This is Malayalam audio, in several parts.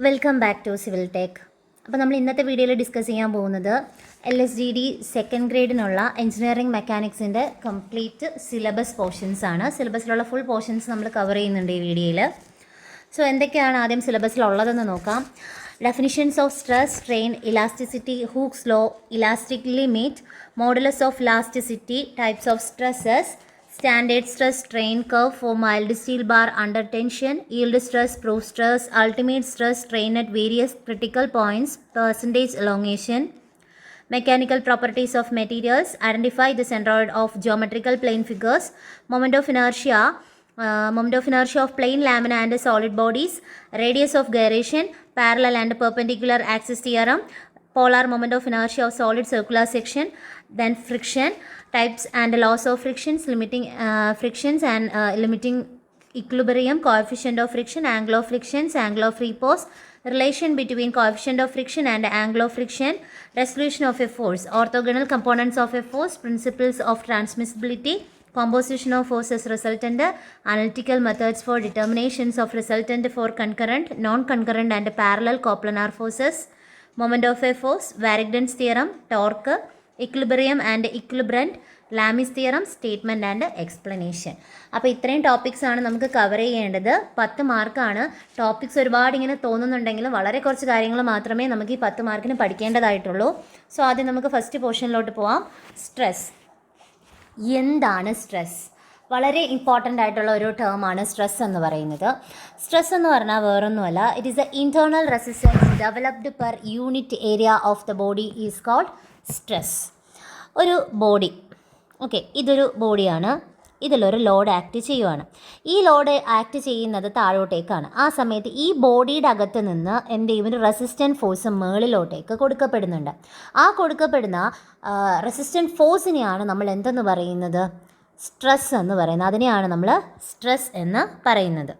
Welcome back to civil tech. അപ്പോൾ നമ്മൾ ഇന്നത്തെ വീഡിയോയിൽ ഡിസ്കസ് ചെയ്യാൻ പോകുന്നത് LSGD സെക്കൻഡ് ഗ്രേഡിനുള്ള എഞ്ചിനീയറിംഗ് മെക്കാനിക്സിൻ്റെ കംപ്ലീറ്റ് സിലബസ് പോർഷൻസ് ആണ്. സിലബസിലുള്ള ഫുൾ പോർഷൻസ് നമ്മൾ കവർ ചെയ്യുന്നുണ്ട് ഈ വീഡിയോയിൽ. സോ എന്തൊക്കെയാണ് ആദ്യം സിലബസിലുള്ളതെന്ന് നോക്കാം. Definitions of stress, strain, elasticity, Hooke's law, elastic limit, modulus of elasticity, types of stresses, standard stress strain curve for mild steel bar under tension, yield stress, proof stress, ultimate stress strain at various critical points, percentage elongation, mechanical properties of materials, identify the centroid of geometrical plane figures, moment of inertia of plane lamina and solid bodies, radius of gyration, parallel and perpendicular axis theorem, polar moment of inertia of solid circular section, then friction, types and laws of frictions, limiting frictions and limiting equilibrium, coefficient of friction, angle of frictions, angle of repose, relation between coefficient of friction and angle of friction, resolution of a force, orthogonal components of a force, principles of transmissibility, composition of forces resultant, analytical methods for determinations of resultant for concurrent, non-concurrent and parallel coplanar forces, moment of a force, Varigdon's theorem, torque, equilibrium and equilibrant, Lami's theorem, statement and explanation. അപ്പോൾ ഇത്രയും ടോപ്പിക്സാണ് നമുക്ക് കവർ ചെയ്യേണ്ടത്. 10 മാർക്കാണ്. ടോപ്പിക്സ് ഒരുപാട് ഇങ്ങനെ തോന്നുന്നുണ്ടെങ്കിലും വളരെ കുറച്ച് കാര്യങ്ങൾ മാത്രമേ നമുക്ക് ഈ 10 മാർക്കിന് പഠിക്കേണ്ടതായിട്ടുള്ളൂ. സോ ആദ്യം നമുക്ക് ഫസ്റ്റ് പോർഷനിലോട്ട് പോവാം. സ്ട്രെസ്. എന്താണ് സ്ട്രെസ്? വളരെ ഇമ്പോർട്ടൻ്റ് ആയിട്ടുള്ള ഒരു ടേമാണ് സ്ട്രെസ് എന്ന് പറയുന്നത്. സ്ട്രെസ് എന്ന് പറഞ്ഞാൽ വേറൊന്നുമല്ല, it is a internal resistance developed per unit area of the body is called stress. ഒരു ബോഡി, ഓക്കെ, ഇതൊരു ബോഡിയാണ്. ഇതിലൊരു ലോഡ് ആക്ട് ചെയ്യുവാണ്. ഈ ലോഡ് ആക്ട് ചെയ്യുന്നത് താഴോട്ടേക്കാണ്. ആ സമയത്ത് ഈ ബോഡിയുടെ അകത്ത് നിന്ന് എന്ത് ചെയ്യും, ഒരു റെസിസ്റ്റൻറ്റ് ഫോഴ്സ് മുകളിലോട്ടേക്ക് കൊടുക്കപ്പെടുന്നുണ്ട്. ആ കൊടുക്കപ്പെടുന്ന റെസിസ്റ്റൻറ്റ് ഫോഴ്സിനെയാണ് നമ്മൾ എന്തെന്ന് പറയുന്നത്, സ്ട്രെസ് എന്ന് പറയുന്നത്. അതിനെയാണ് നമ്മൾ സ്ട്രെസ് എന്ന് പറയുന്നത്.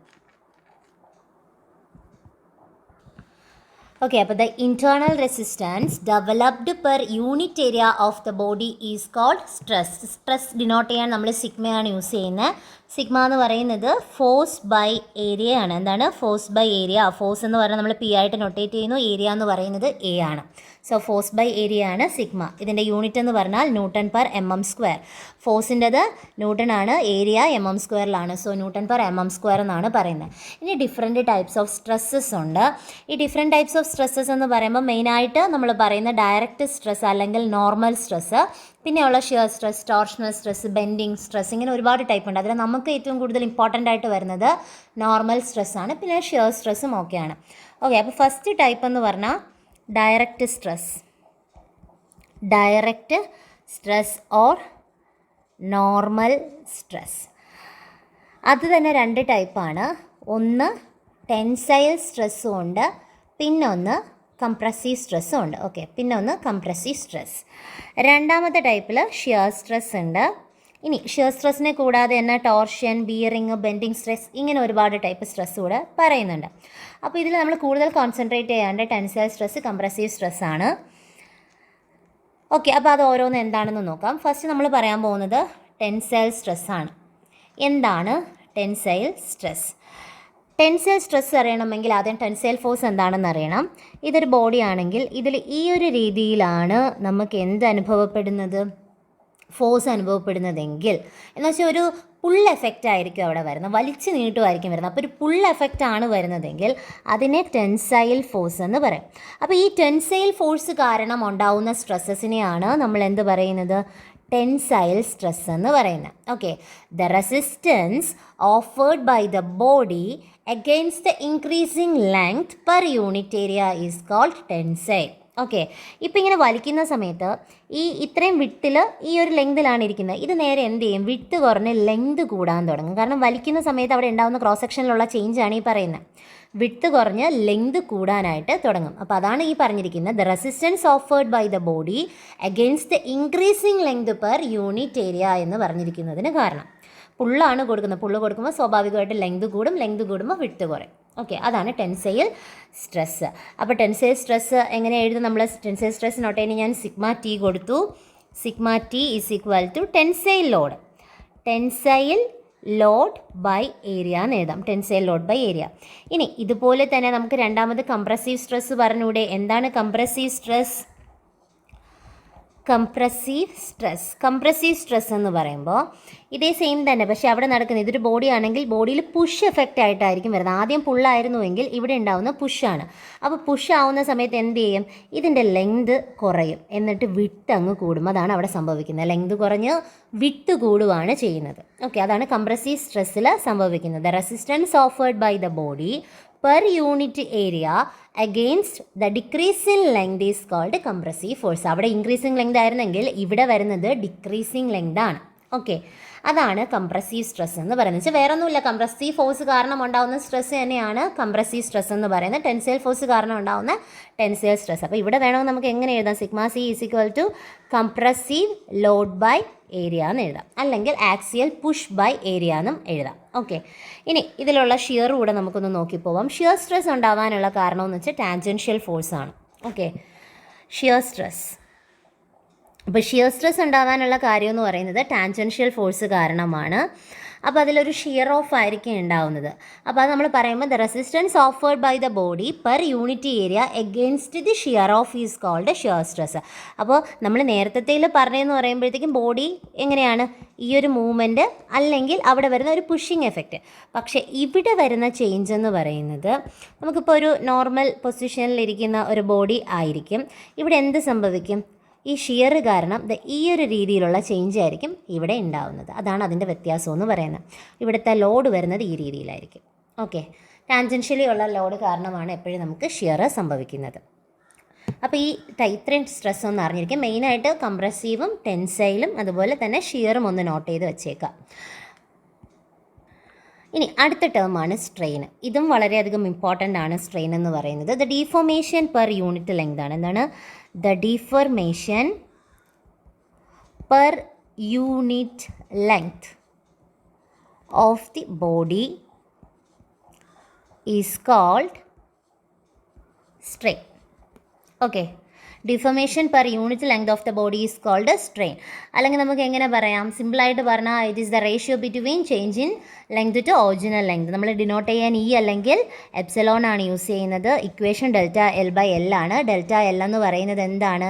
ഓക്കെ, അപ്പോൾ the internal resistance developed per unit area of the body is called stress. Stress denote ചെയ്യാൻ നമ്മൾ സിഗ്മയാണ് യൂസ് ചെയ്യുന്നത്. സിഗ്മ എന്ന് പറയുന്നത് ഫോഴ്സ് ബൈ ഏരിയ ആണ്. എന്താണ് ഫോഴ്സ് ബൈ ഏരിയ? ഫോഴ്സ് എന്ന് പറഞ്ഞാൽ നമ്മൾ പി ആയിട്ട് നൊട്ടേറ്റ് ചെയ്യുന്നു, ഏരിയ എന്ന് പറയുന്നത് എ ആണ്. സോ ഫോഴ്സ് ബൈ ഏരിയ ആണ് സിഗ്മ. ഇതിൻ്റെ യൂണിറ്റ് എന്ന് പറഞ്ഞാൽ ന്യൂട്ടൺ പെർ mm സ്ക്വയർ. ഫോഴ്സിൻ്റെത് ന്യൂട്ടൺ ആണ്, ഏരിയ mm സ്ക്വയറിലാണ്. So newton per mm square എന്നാണ് പറയുന്നത്. ഇനി ഡിഫറെൻറ്റ് ടൈപ്സ് ഓഫ് സ്ട്രെസ്സസ് ഉണ്ട്. ഈ ഡിഫറെൻറ്റ് ടൈപ്സ് ഓഫ് സ്ട്രെസ്സസ് എന്ന് പറയുമ്പോൾ മെയിനായിട്ട് നമ്മൾ പറയുന്ന ഡയറക്റ്റ് സ്ട്രെസ് അല്ലെങ്കിൽ നോർമൽ സ്ട്രെസ്, പിന്നെയുള്ള shear stress, torsional stress, bending stress, ഇങ്ങനെ ഒരുപാട് ടൈപ്പ് ഉണ്ട്. അതിൽ നമുക്ക് ഏറ്റവും കൂടുതൽ ഇമ്പോർട്ടൻ്റ് ആയിട്ട് വരുന്നത് നോർമൽ സ്ട്രെസ്സാണ്. പിന്നെ ഷിയർ സ്ട്രെസ്സും ഓക്കെയാണ്. ഓക്കെ, അപ്പോൾ ഫസ്റ്റ് ടൈപ്പ് എന്ന് പറഞ്ഞാൽ direct stress. Direct stress or normal stress. അത് തന്നെ 2 ടൈപ്പാണ്. ഒന്ന് ടെൻസൈൽ സ്ട്രെസ്സും ഉണ്ട്, പിന്നൊന്ന് കംപ്രസീവ് സ്ട്രെസ്സും ഉണ്ട്. ഓക്കെ, പിന്നൊന്ന് കംപ്രസീവ് സ്ട്രെസ്. രണ്ടാമത്തെ ടൈപ്പിൽ ഷിയർ സ്ട്രെസ് ഉണ്ട്. ഇനി ഷിയർ സ്ട്രെസ്സിനെ കൂടാതെ തന്നെ ടോർഷൻ, ബിയറിങ്, ബെൻഡിങ് സ്ട്രെസ്, ഇങ്ങനെ ഒരുപാട് ടൈപ്പ് സ്ട്രെസ് കൂടെ പറയുന്നുണ്ട്. അപ്പോൾ ഇതിൽ നമ്മൾ കൂടുതൽ കോൺസെൻട്രേറ്റ് ചെയ്യേണ്ട ടെൻസൈൽ സ്ട്രെസ്, കംപ്രസീവ് സ്ട്രെസ് ആണ്. ഓക്കെ, അപ്പോൾ അത് ഓരോന്ന് എന്താണെന്ന് നോക്കാം. ഫസ്റ്റ് നമ്മൾ പറയാൻ പോകുന്നത് ടെൻസൈൽ സ്ട്രെസ് ആണ്. എന്താണ് ടെൻസൈൽ സ്ട്രെസ്? ടെൻസൈൽ സ്ട്രെസ് അറിയണമെങ്കിൽ ആദ്യം ടെൻസൈൽ ഫോഴ്സ് എന്താണെന്ന് അറിയണം. ഇതൊരു ബോഡി ആണെങ്കിൽ ഇതിൽ ഈ ഒരു രീതിയിലാണ് നമുക്ക് എന്ത് അനുഭവപ്പെടുന്നത്, ഫോഴ്സ് അനുഭവപ്പെടുന്നതെങ്കിൽ, എന്ന് വെച്ചാൽ ഒരു പുൾ എഫക്റ്റ് ആയിരിക്കും അവിടെ വരുന്നത്, വലിച്ചു നീട്ടുമായിരിക്കും വരുന്നത്. അപ്പോൾ ഒരു പുൾ എഫക്റ്റ് ആണ് വരുന്നതെങ്കിൽ അതിനെ ടെൻസൈൽ ഫോഴ്സ് എന്ന് പറയും. അപ്പോൾ ഈ ടെൻസൈൽ ഫോഴ്സ് കാരണം ഉണ്ടാവുന്ന സ്ട്രെസ്സസിനെയാണ് നമ്മൾ എന്ത് പറയുന്നത്, ടെൻസൈൽ സ്ട്രെസ് എന്ന് പറയുന്നത്. Okay, the resistance offered by the body against the increasing length per unit area is called tensile. Okay, ഇപ്പോൾ ഇങ്ങനെ വലിക്കുന്ന സമയത്ത് ഇത്രയും വിട്ടിൽ ഈ ഒരു ലെങ്തിലാണ് ഇരിക്കുന്നത്. ഇത് നേരെ എന്ത് ചെയ്യും, വിട്ട് കുറഞ്ഞ് ലെങ്ത് കൂടാൻ തുടങ്ങും. കാരണം വലിക്കുന്ന സമയത്ത് അവിടെ ഉണ്ടാകുന്ന ക്രോസ് സെക്ഷനിലുള്ള ചേഞ്ചാണ് ഈ പറയുന്നത്. വിട്ട് കുറഞ്ഞ് ലെങ്ത് കൂടാനായിട്ട് തുടങ്ങും. അപ്പോൾ അതാണ് ഈ പറഞ്ഞിരിക്കുന്നത്, the resistance offered by the body against the increasing length per unit area എന്ന് പറഞ്ഞിരിക്കുന്നതിന് കാരണം. പുള്ളാണ് കൊടുക്കുന്നത്. പുള്ള് കൊടുക്കുമ്പോൾ സ്വാഭാവികമായിട്ട് ലെങ്ത് കൂടും, ലെങ്ത് കൂടുമ്പോൾ വിട്ട് കുറയും. ഓക്കെ, അതാണ് ടെൻസൈൽ സ്ട്രെസ്. അപ്പോൾ ടെൻസൈൽ സ്ട്രെസ് എങ്ങനെ എഴുതും നമ്മൾ? ടെൻസൈൽ സ്ട്രെസ് നോട്ടേന് ഞാൻ സിഗ്മ ടി കൊടുത്തു. Sigma T is equal to tensile load. Tensile load by area എന്ന് എഴുതാം. Tensile load by area. ഇനി ഇതുപോലെ തന്നെ നമുക്ക് രണ്ടാമത് കംപ്രസീവ് സ്ട്രെസ് പറഞ്ഞൂടെ? എന്താണ് കംപ്രസീവ് സ്ട്രെസ്? കംപ്രസീവ് സ്ട്രെസ് എന്ന് പറയുമ്പോൾ ഇതേ സെയിം തന്നെ, പക്ഷേ അവിടെ നടക്കുന്നത് ഇതൊരു ബോഡി ആണെങ്കിൽ ബോഡിയിൽ പുഷ് എഫക്റ്റ് ആയിട്ടായിരിക്കും വരുന്നത്. ആദ്യം പുള്ളായിരുന്നുവെങ്കിൽ ഇവിടെ ഉണ്ടാവുന്ന പുഷാണ്. അപ്പോൾ പുഷ് ആവുന്ന സമയത്ത് എന്ത് ചെയ്യും? ഇതിൻ്റെ ലെങ്ത് കുറയും, എന്നിട്ട് വിട്ട് അങ്ങ് കൂടും. അതാണ് അവിടെ സംഭവിക്കുന്നത്. ലെങ്ത് കുറഞ്ഞ് വിട്ട് കൂടുകയാണ് ചെയ്യുന്നത്. ഓക്കെ, അതാണ് കംപ്രസീവ് സ്ട്രെസ്സിൽ സംഭവിക്കുന്നത്. Resistance offered by the body per unit area against the decreasing length is called compressive force. അവിടെ ഇൻക്രീസിങ് ലെങ്ത് ആയിരുന്നെങ്കിൽ ഇവിടെ വരുന്നത് ഡിക്രീസിങ് ലെങ്ത് ആണ്. ഓക്കെ, അതാണ് കംപ്രസീവ് സ്ട്രെസ് എന്ന് പറയുന്നത്. വെച്ചാൽ വേറെ ഒന്നുമില്ല, കംപ്രസീവ് ഫോഴ്സ് കാരണം ഉണ്ടാകുന്ന സ്ട്രെസ് തന്നെയാണ് കംപ്രസീവ് സ്ട്രെസ് എന്ന് പറയുന്നത്. ടെൻസൈൽ ഫോഴ്സ് കാരണം ഉണ്ടാകുന്ന ടെൻസൈൽ സ്ട്രെസ്. അപ്പോൾ ഇവിടെ വേണമെങ്കിൽ നമുക്ക് എങ്ങനെ എഴുതാം? Sigma C is equal to compressive load by area എന്ന് എഴുതാം, അല്ലെങ്കിൽ ആക്സിയൽ പുഷ് ബൈ ഏരിയ എന്നും എഴുതാം. ഓക്കെ, ഇനി ഇതിലുള്ള ഷിയർ കൂടെ നമുക്കൊന്ന് നോക്കിപ്പോവാം. ഷിയർ സ്ട്രെസ് ഉണ്ടാവാനുള്ള കാരണമെന്ന് വെച്ചാൽ ടാൻജൻഷ്യൽ ഫോഴ്സ് ആണ്. Okay, shear stress. അപ്പോൾ ഷിയർ സ്ട്രെസ് ഉണ്ടാകാനുള്ള കാര്യം എന്ന് പറയുന്നത് ടാൻജൻഷ്യൽ ഫോഴ്സ് കാരണമാണ്. അപ്പോൾ അതിലൊരു ഷിയർ ഓഫ് ആയിരിക്കും ഉണ്ടാവുന്നത്. അപ്പോൾ അത് നമ്മൾ പറയുമ്പോൾ the resistance offered by the body per unit area against the shear of is called shear stress. അപ്പോൾ നമ്മൾ നേരത്തേൽ പറഞ്ഞതെന്ന് പറയുമ്പോഴത്തേക്കും ബോഡി എങ്ങനെയാണ് ഈ ഒരു മൂവ്മെൻറ്റ് അല്ലെങ്കിൽ അവിടെ വരുന്ന ഒരു പുഷിങ് എഫക്റ്റ്. പക്ഷേ ഇവിടെ വരുന്ന ചേഞ്ച് എന്ന് പറയുന്നത് നമുക്കിപ്പോൾ ഒരു നോർമൽ പൊസിഷനിലിരിക്കുന്ന ഒരു ബോഡി ആയിരിക്കും. ഇവിടെ എന്ത് സംഭവിക്കും? ഈ ഷിയർ കാരണം ഈ ഒരു രീതിയിലുള്ള ചേഞ്ച് ആയിരിക്കും ഇവിടെ ഉണ്ടാവുന്നത്. അതാണ് അതിൻ്റെ വ്യത്യാസം എന്ന് പറയുന്നത്. ഇവിടുത്തെ ലോഡ് വരുന്നത് ഈ രീതിയിലായിരിക്കും. ഓക്കെ, ടാൻജൻഷ്യലി ഉള്ള ലോഡ് കാരണമാണ് എപ്പോഴും നമുക്ക് ഷിയർ സംഭവിക്കുന്നത്. അപ്പോൾ ഈ ഇത്രയും സ്ട്രെസ് ഒന്ന് അറിഞ്ഞിരിക്കും. മെയിനായിട്ട് കംപ്രസീവും ടെൻസൈലും അതുപോലെ തന്നെ ഷിയറും ഒന്ന് നോട്ട് ചെയ്ത് വെച്ചേക്കാം. ഇനി അടുത്ത ടേമാണ് സ്ട്രെയിൻ. ഇതും വളരെയധികം ഇമ്പോർട്ടൻ്റ് ആണ്. സ്ട്രെയിൻ എന്ന് പറയുന്നത് the deformation per unit length ആണ്. എന്താണ്? The deformation per unit length of the body is called strain. Okay, deformation per unit length of the body is called strain. അല്ലെങ്കിൽ നമുക്ക് എങ്ങനെ പറയാം? സിമ്പിളായിട്ട് പറഞ്ഞാൽ it is the ratio between change in length to original length. നമ്മൾ ഡിനോട്ട് ചെയ്യാൻ ഇ അല്ലെങ്കിൽ എപ്സിലോൺ ആണ് യൂസ് ചെയ്യുന്നത്. Equation delta L by L ആണ്. ഡെൽറ്റ എൽ എന്ന് പറയുന്നത് എന്താണ്?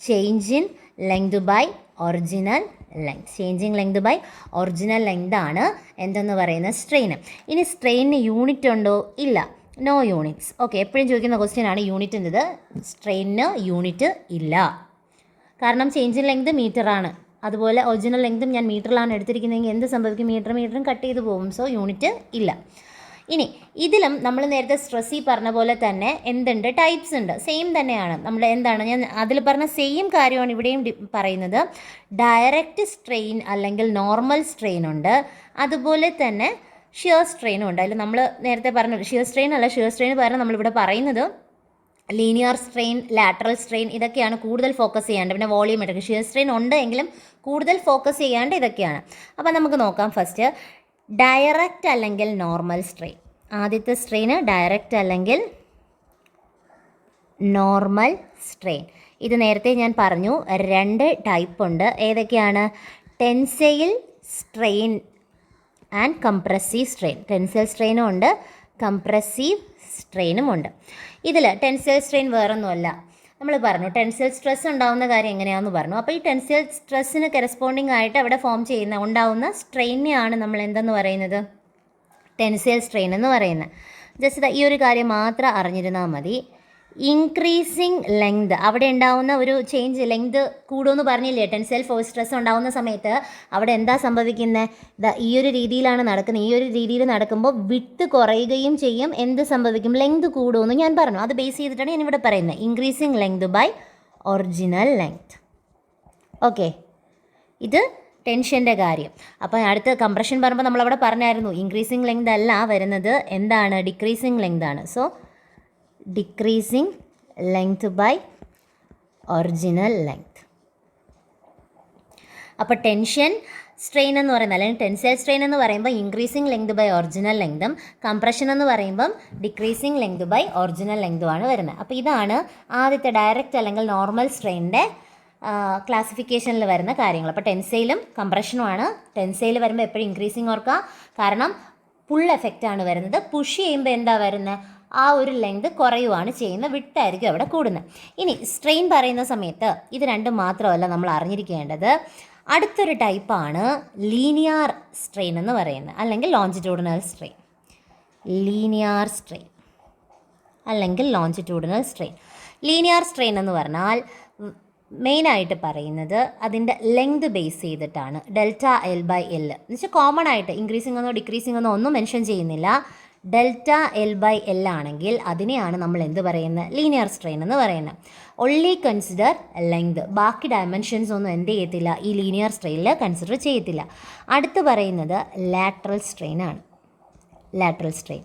Change in length by original length. Changing length by original length ആണ് എന്തെന്ന് പറയുന്നത്? സ്ട്രെയിൻ. ഇനി സ്ട്രെയിനിന് യൂണിറ്റ് ഉണ്ടോ? ഇല്ല, നോ യൂണിറ്റ്സ്. ഓക്കെ, എപ്പോഴും ചോദിക്കുന്ന ക്വസ്റ്റ്യൻ ആണ് യൂണിറ്റിൻ്റെത്. സ്ട്രെയിനിന് യൂണിറ്റ് ഇല്ല, കാരണം ചേഞ്ചിങ് ലെങ്ത് മീറ്ററാണ്. അതുപോലെ ഒറിജിനൽ ലെങ്തും ഞാൻ മീറ്ററിലാണ് എടുത്തിരിക്കുന്നതെങ്കിൽ എന്ത് സംഭവിക്കും? മീറ്ററും കട്ട് ചെയ്ത് പോകും. സോ യൂണിറ്റ് ഇല്ല. ഇനി ഇതിലും നമ്മൾ നേരത്തെ സ്ട്രെസ്സിൽ പറഞ്ഞ പോലെ തന്നെ എന്തുണ്ട്? ടൈപ്സ് ഉണ്ട്. സെയിം തന്നെയാണ്. നമ്മൾ എന്താണ് ഞാൻ അതിൽ പറഞ്ഞ സെയിം കാര്യമാണ് ഇവിടെയും പറയുന്നത്. ഡയറക്റ്റ് സ്ട്രെയിൻ അല്ലെങ്കിൽ നോർമൽ സ്ട്രെയിൻ ഉണ്ട്. അതുപോലെ തന്നെ ഷിയർ സ്ട്രെയിനും ഉണ്ട്. അതിൽ നമ്മൾ നേരത്തെ പറഞ്ഞു ഷിയർ സ്ട്രെയിൻ അല്ല, ഷിയർ സ്ട്രെയിൻ പകരം നമ്മളിവിടെ പറയുന്നത് ലീനിയർ സ്ട്രെയിൻ, ലാറ്ററൽ സ്ട്രെയിൻ, ഇതൊക്കെയാണ് കൂടുതൽ ഫോക്കസ് ചെയ്യേണ്ടത്. പിന്നെ വോളിയോമെട്രിക് ഷിയർ സ്ട്രെയിൻ ഉണ്ട് എങ്കിലും കൂടുതൽ ഫോക്കസ് ചെയ്യേണ്ട ഇതൊക്കെയാണ്. അപ്പോൾ നമുക്ക് നോക്കാം. ഫസ്റ്റ് ഡയറക്റ്റ് അല്ലെങ്കിൽ നോർമൽ സ്ട്രെയിൻ. ആദ്യത്തെ സ്ട്രെയിന് ഡയറക്റ്റ് അല്ലെങ്കിൽ നോർമൽ സ്ട്രെയിൻ. ഇത് നേരത്തെ ഞാൻ പറഞ്ഞു 2 ടൈപ്പ് ഉണ്ട്. ഏതൊക്കെയാണ്? Tensile strain and compressive strain. Tensile സ്ട്രെയിനും ഉണ്ട്, കംപ്രസീവ് സ്ട്രെയിനും ഉണ്ട്. ഇതിൽ ടെൻസൈൽ സ്ട്രെയിൻ വേറൊന്നുമല്ല. നമ്മൾ പറഞ്ഞു ടെൻസൈൽ സ്ട്രെസ് ഉണ്ടാകുന്ന കാര്യം എങ്ങനെയാണെന്ന് പറഞ്ഞു. അപ്പോൾ ഈ ടെൻസൈൽ സ്ട്രെസ്സിന് കറസ്പോണ്ടിങ് ആയിട്ട് അവിടെ ഉണ്ടാവുന്ന സ്ട്രെയിനെയാണ് നമ്മൾ എന്തെന്ന് പറയുന്നത്? ടെൻസൈൽ സ്ട്രെയിൻ എന്ന് പറയുന്നത്. ജസ്റ്റ് ഈ ഒരു കാര്യം മാത്രം അറിഞ്ഞിരുന്നാൽ മതി. ഇൻക്രീസിങ് ലെങ്ത്, അവിടെ ഉണ്ടാവുന്ന ഒരു ചേഞ്ച്, ലെങ്ത് കൂടുമെന്ന് പറഞ്ഞില്ലേ? ടെൻസൈൽ ഫോഴ്സ് സ്ട്രെസ് ഉണ്ടാവുന്ന സമയത്ത് അവിടെ എന്താ സംഭവിക്കുന്നത്? ഈ ഒരു രീതിയിലാണ് നടക്കുന്നത്. ഈ ഒരു രീതിയിൽ നടക്കുമ്പോൾ വിട്ട് കുറയുകയും ചെയ്യും. എന്ത് സംഭവിക്കും? ലെങ്ത് കൂടുമെന്ന് ഞാൻ പറഞ്ഞു. അത് ബേസ് ചെയ്തിട്ടാണ് ഞാൻ ഇവിടെ പറയുന്നത്. Increasing length by original length. Okay, ഇത് ടെൻഷൻ്റെ കാര്യം. അപ്പോൾ അടുത്ത കംപ്രഷൻ പറയുമ്പോൾ നമ്മളവിടെ പറഞ്ഞായിരുന്നു ഇൻക്രീസിങ് ലെങ്ത് അല്ല വരുന്നത്, എന്താണ്? ഡിക്രീസിങ് ലെങ്ത് ആണ്. So decreasing length by original length. അപ്പോൾ ടെൻഷൻ സ്ട്രെയിൻ എന്ന് പറയുന്നത് അല്ലെങ്കിൽ ടെൻസൈൽ സ്ട്രെയിൻ എന്ന് പറയുമ്പോൾ ഇൻക്രീസിങ് ലെങ്ത് ബൈ ഒറിജിനൽ ലെങ്തും, കംപ്രഷൻ എന്ന് പറയുമ്പം ഡിക്രീസിങ് ലെങ്ത് ബൈ ഒറിജിനൽ ലെങ്തുമാണ് വരുന്നത്. അപ്പോൾ ഇതാണ് ആദ്യത്തെ ഡയറക്റ്റ് അല്ലെങ്കിൽ നോർമൽ സ്ട്രെയിനിൻ്റെ ക്ലാസിഫിക്കേഷനിൽ വരുന്ന കാര്യങ്ങൾ. അപ്പോൾ ടെൻസൈലും കംപ്രഷനുമാണ്. ടെൻസൈൽ വരുമ്പോൾ എപ്പോഴും ഇൻക്രീസിങ് ഓർക്കുക, കാരണം പുൾ എഫക്റ്റാണ് വരുന്നത്. പുഷ് ചെയ്യുമ്പോൾ എന്താ വരുന്നത്, ആ ഒരു ലെങ്ത് കുറയുവാണ് ചെയ്യുന്നത്, വിട്ടായിരിക്കും അവിടെ കൂടുന്നത്. ഇനി സ്ട്രെയിൻ പറയുന്ന സമയത്ത് ഇത് രണ്ടും മാത്രമല്ല നമ്മൾ അറിഞ്ഞിരിക്കേണ്ടത്, അടുത്തൊരു ടൈപ്പാണ് ലീനിയർ സ്ട്രെയിൻ എന്ന് പറയുന്നത്, അല്ലെങ്കിൽ ലോഞ്ചിറ്റ്യൂഡിനൽ സ്ട്രെയിൻ. ലീനിയർ സ്ട്രെയിൻ അല്ലെങ്കിൽ ലോഞ്ചിറ്റ്യൂഡിനൽ സ്ട്രെയിൻ. ലീനിയർ സ്ട്രെയിൻ എന്ന് പറഞ്ഞാൽ മെയിനായിട്ട് പറയുന്നത് അതിൻ്റെ ലെങ്ത് ബേസ് ചെയ്തിട്ടാണ്. ഡെൽറ്റ എൽ ബൈ എൽ എന്ന് വെച്ചാൽ കോമൺ ആയിട്ട് ഇൻക്രീസിംഗ് എന്നോ ഡിക്രീസിംഗ് എന്നോ ഒന്നും മെൻഷൻ ചെയ്യുന്നില്ല. ഡെൽറ്റ എൽ ബൈ എൽ ആണെങ്കിൽ അതിനെയാണ് നമ്മൾ എന്ത് പറയുന്നത്, ലീനിയർ സ്ട്രെയിൻ എന്ന് പറയുന്നത്. ഒൺലി കൺസിഡർ ലെങ്ത്, ബാക്കി ഡയമെൻഷൻസ് ഒന്നും എന്ത് ചെയ്യത്തില്ല, ഈ ലീനിയർ സ്ട്രെയിനിൽ കൺസിഡർ ചെയ്യത്തില്ല. അടുത്ത് പറയുന്നത് ലാറ്ററൽ സ്ട്രെയിൻ ആണ്. ലാറ്ററൽ സ്ട്രെയിൻ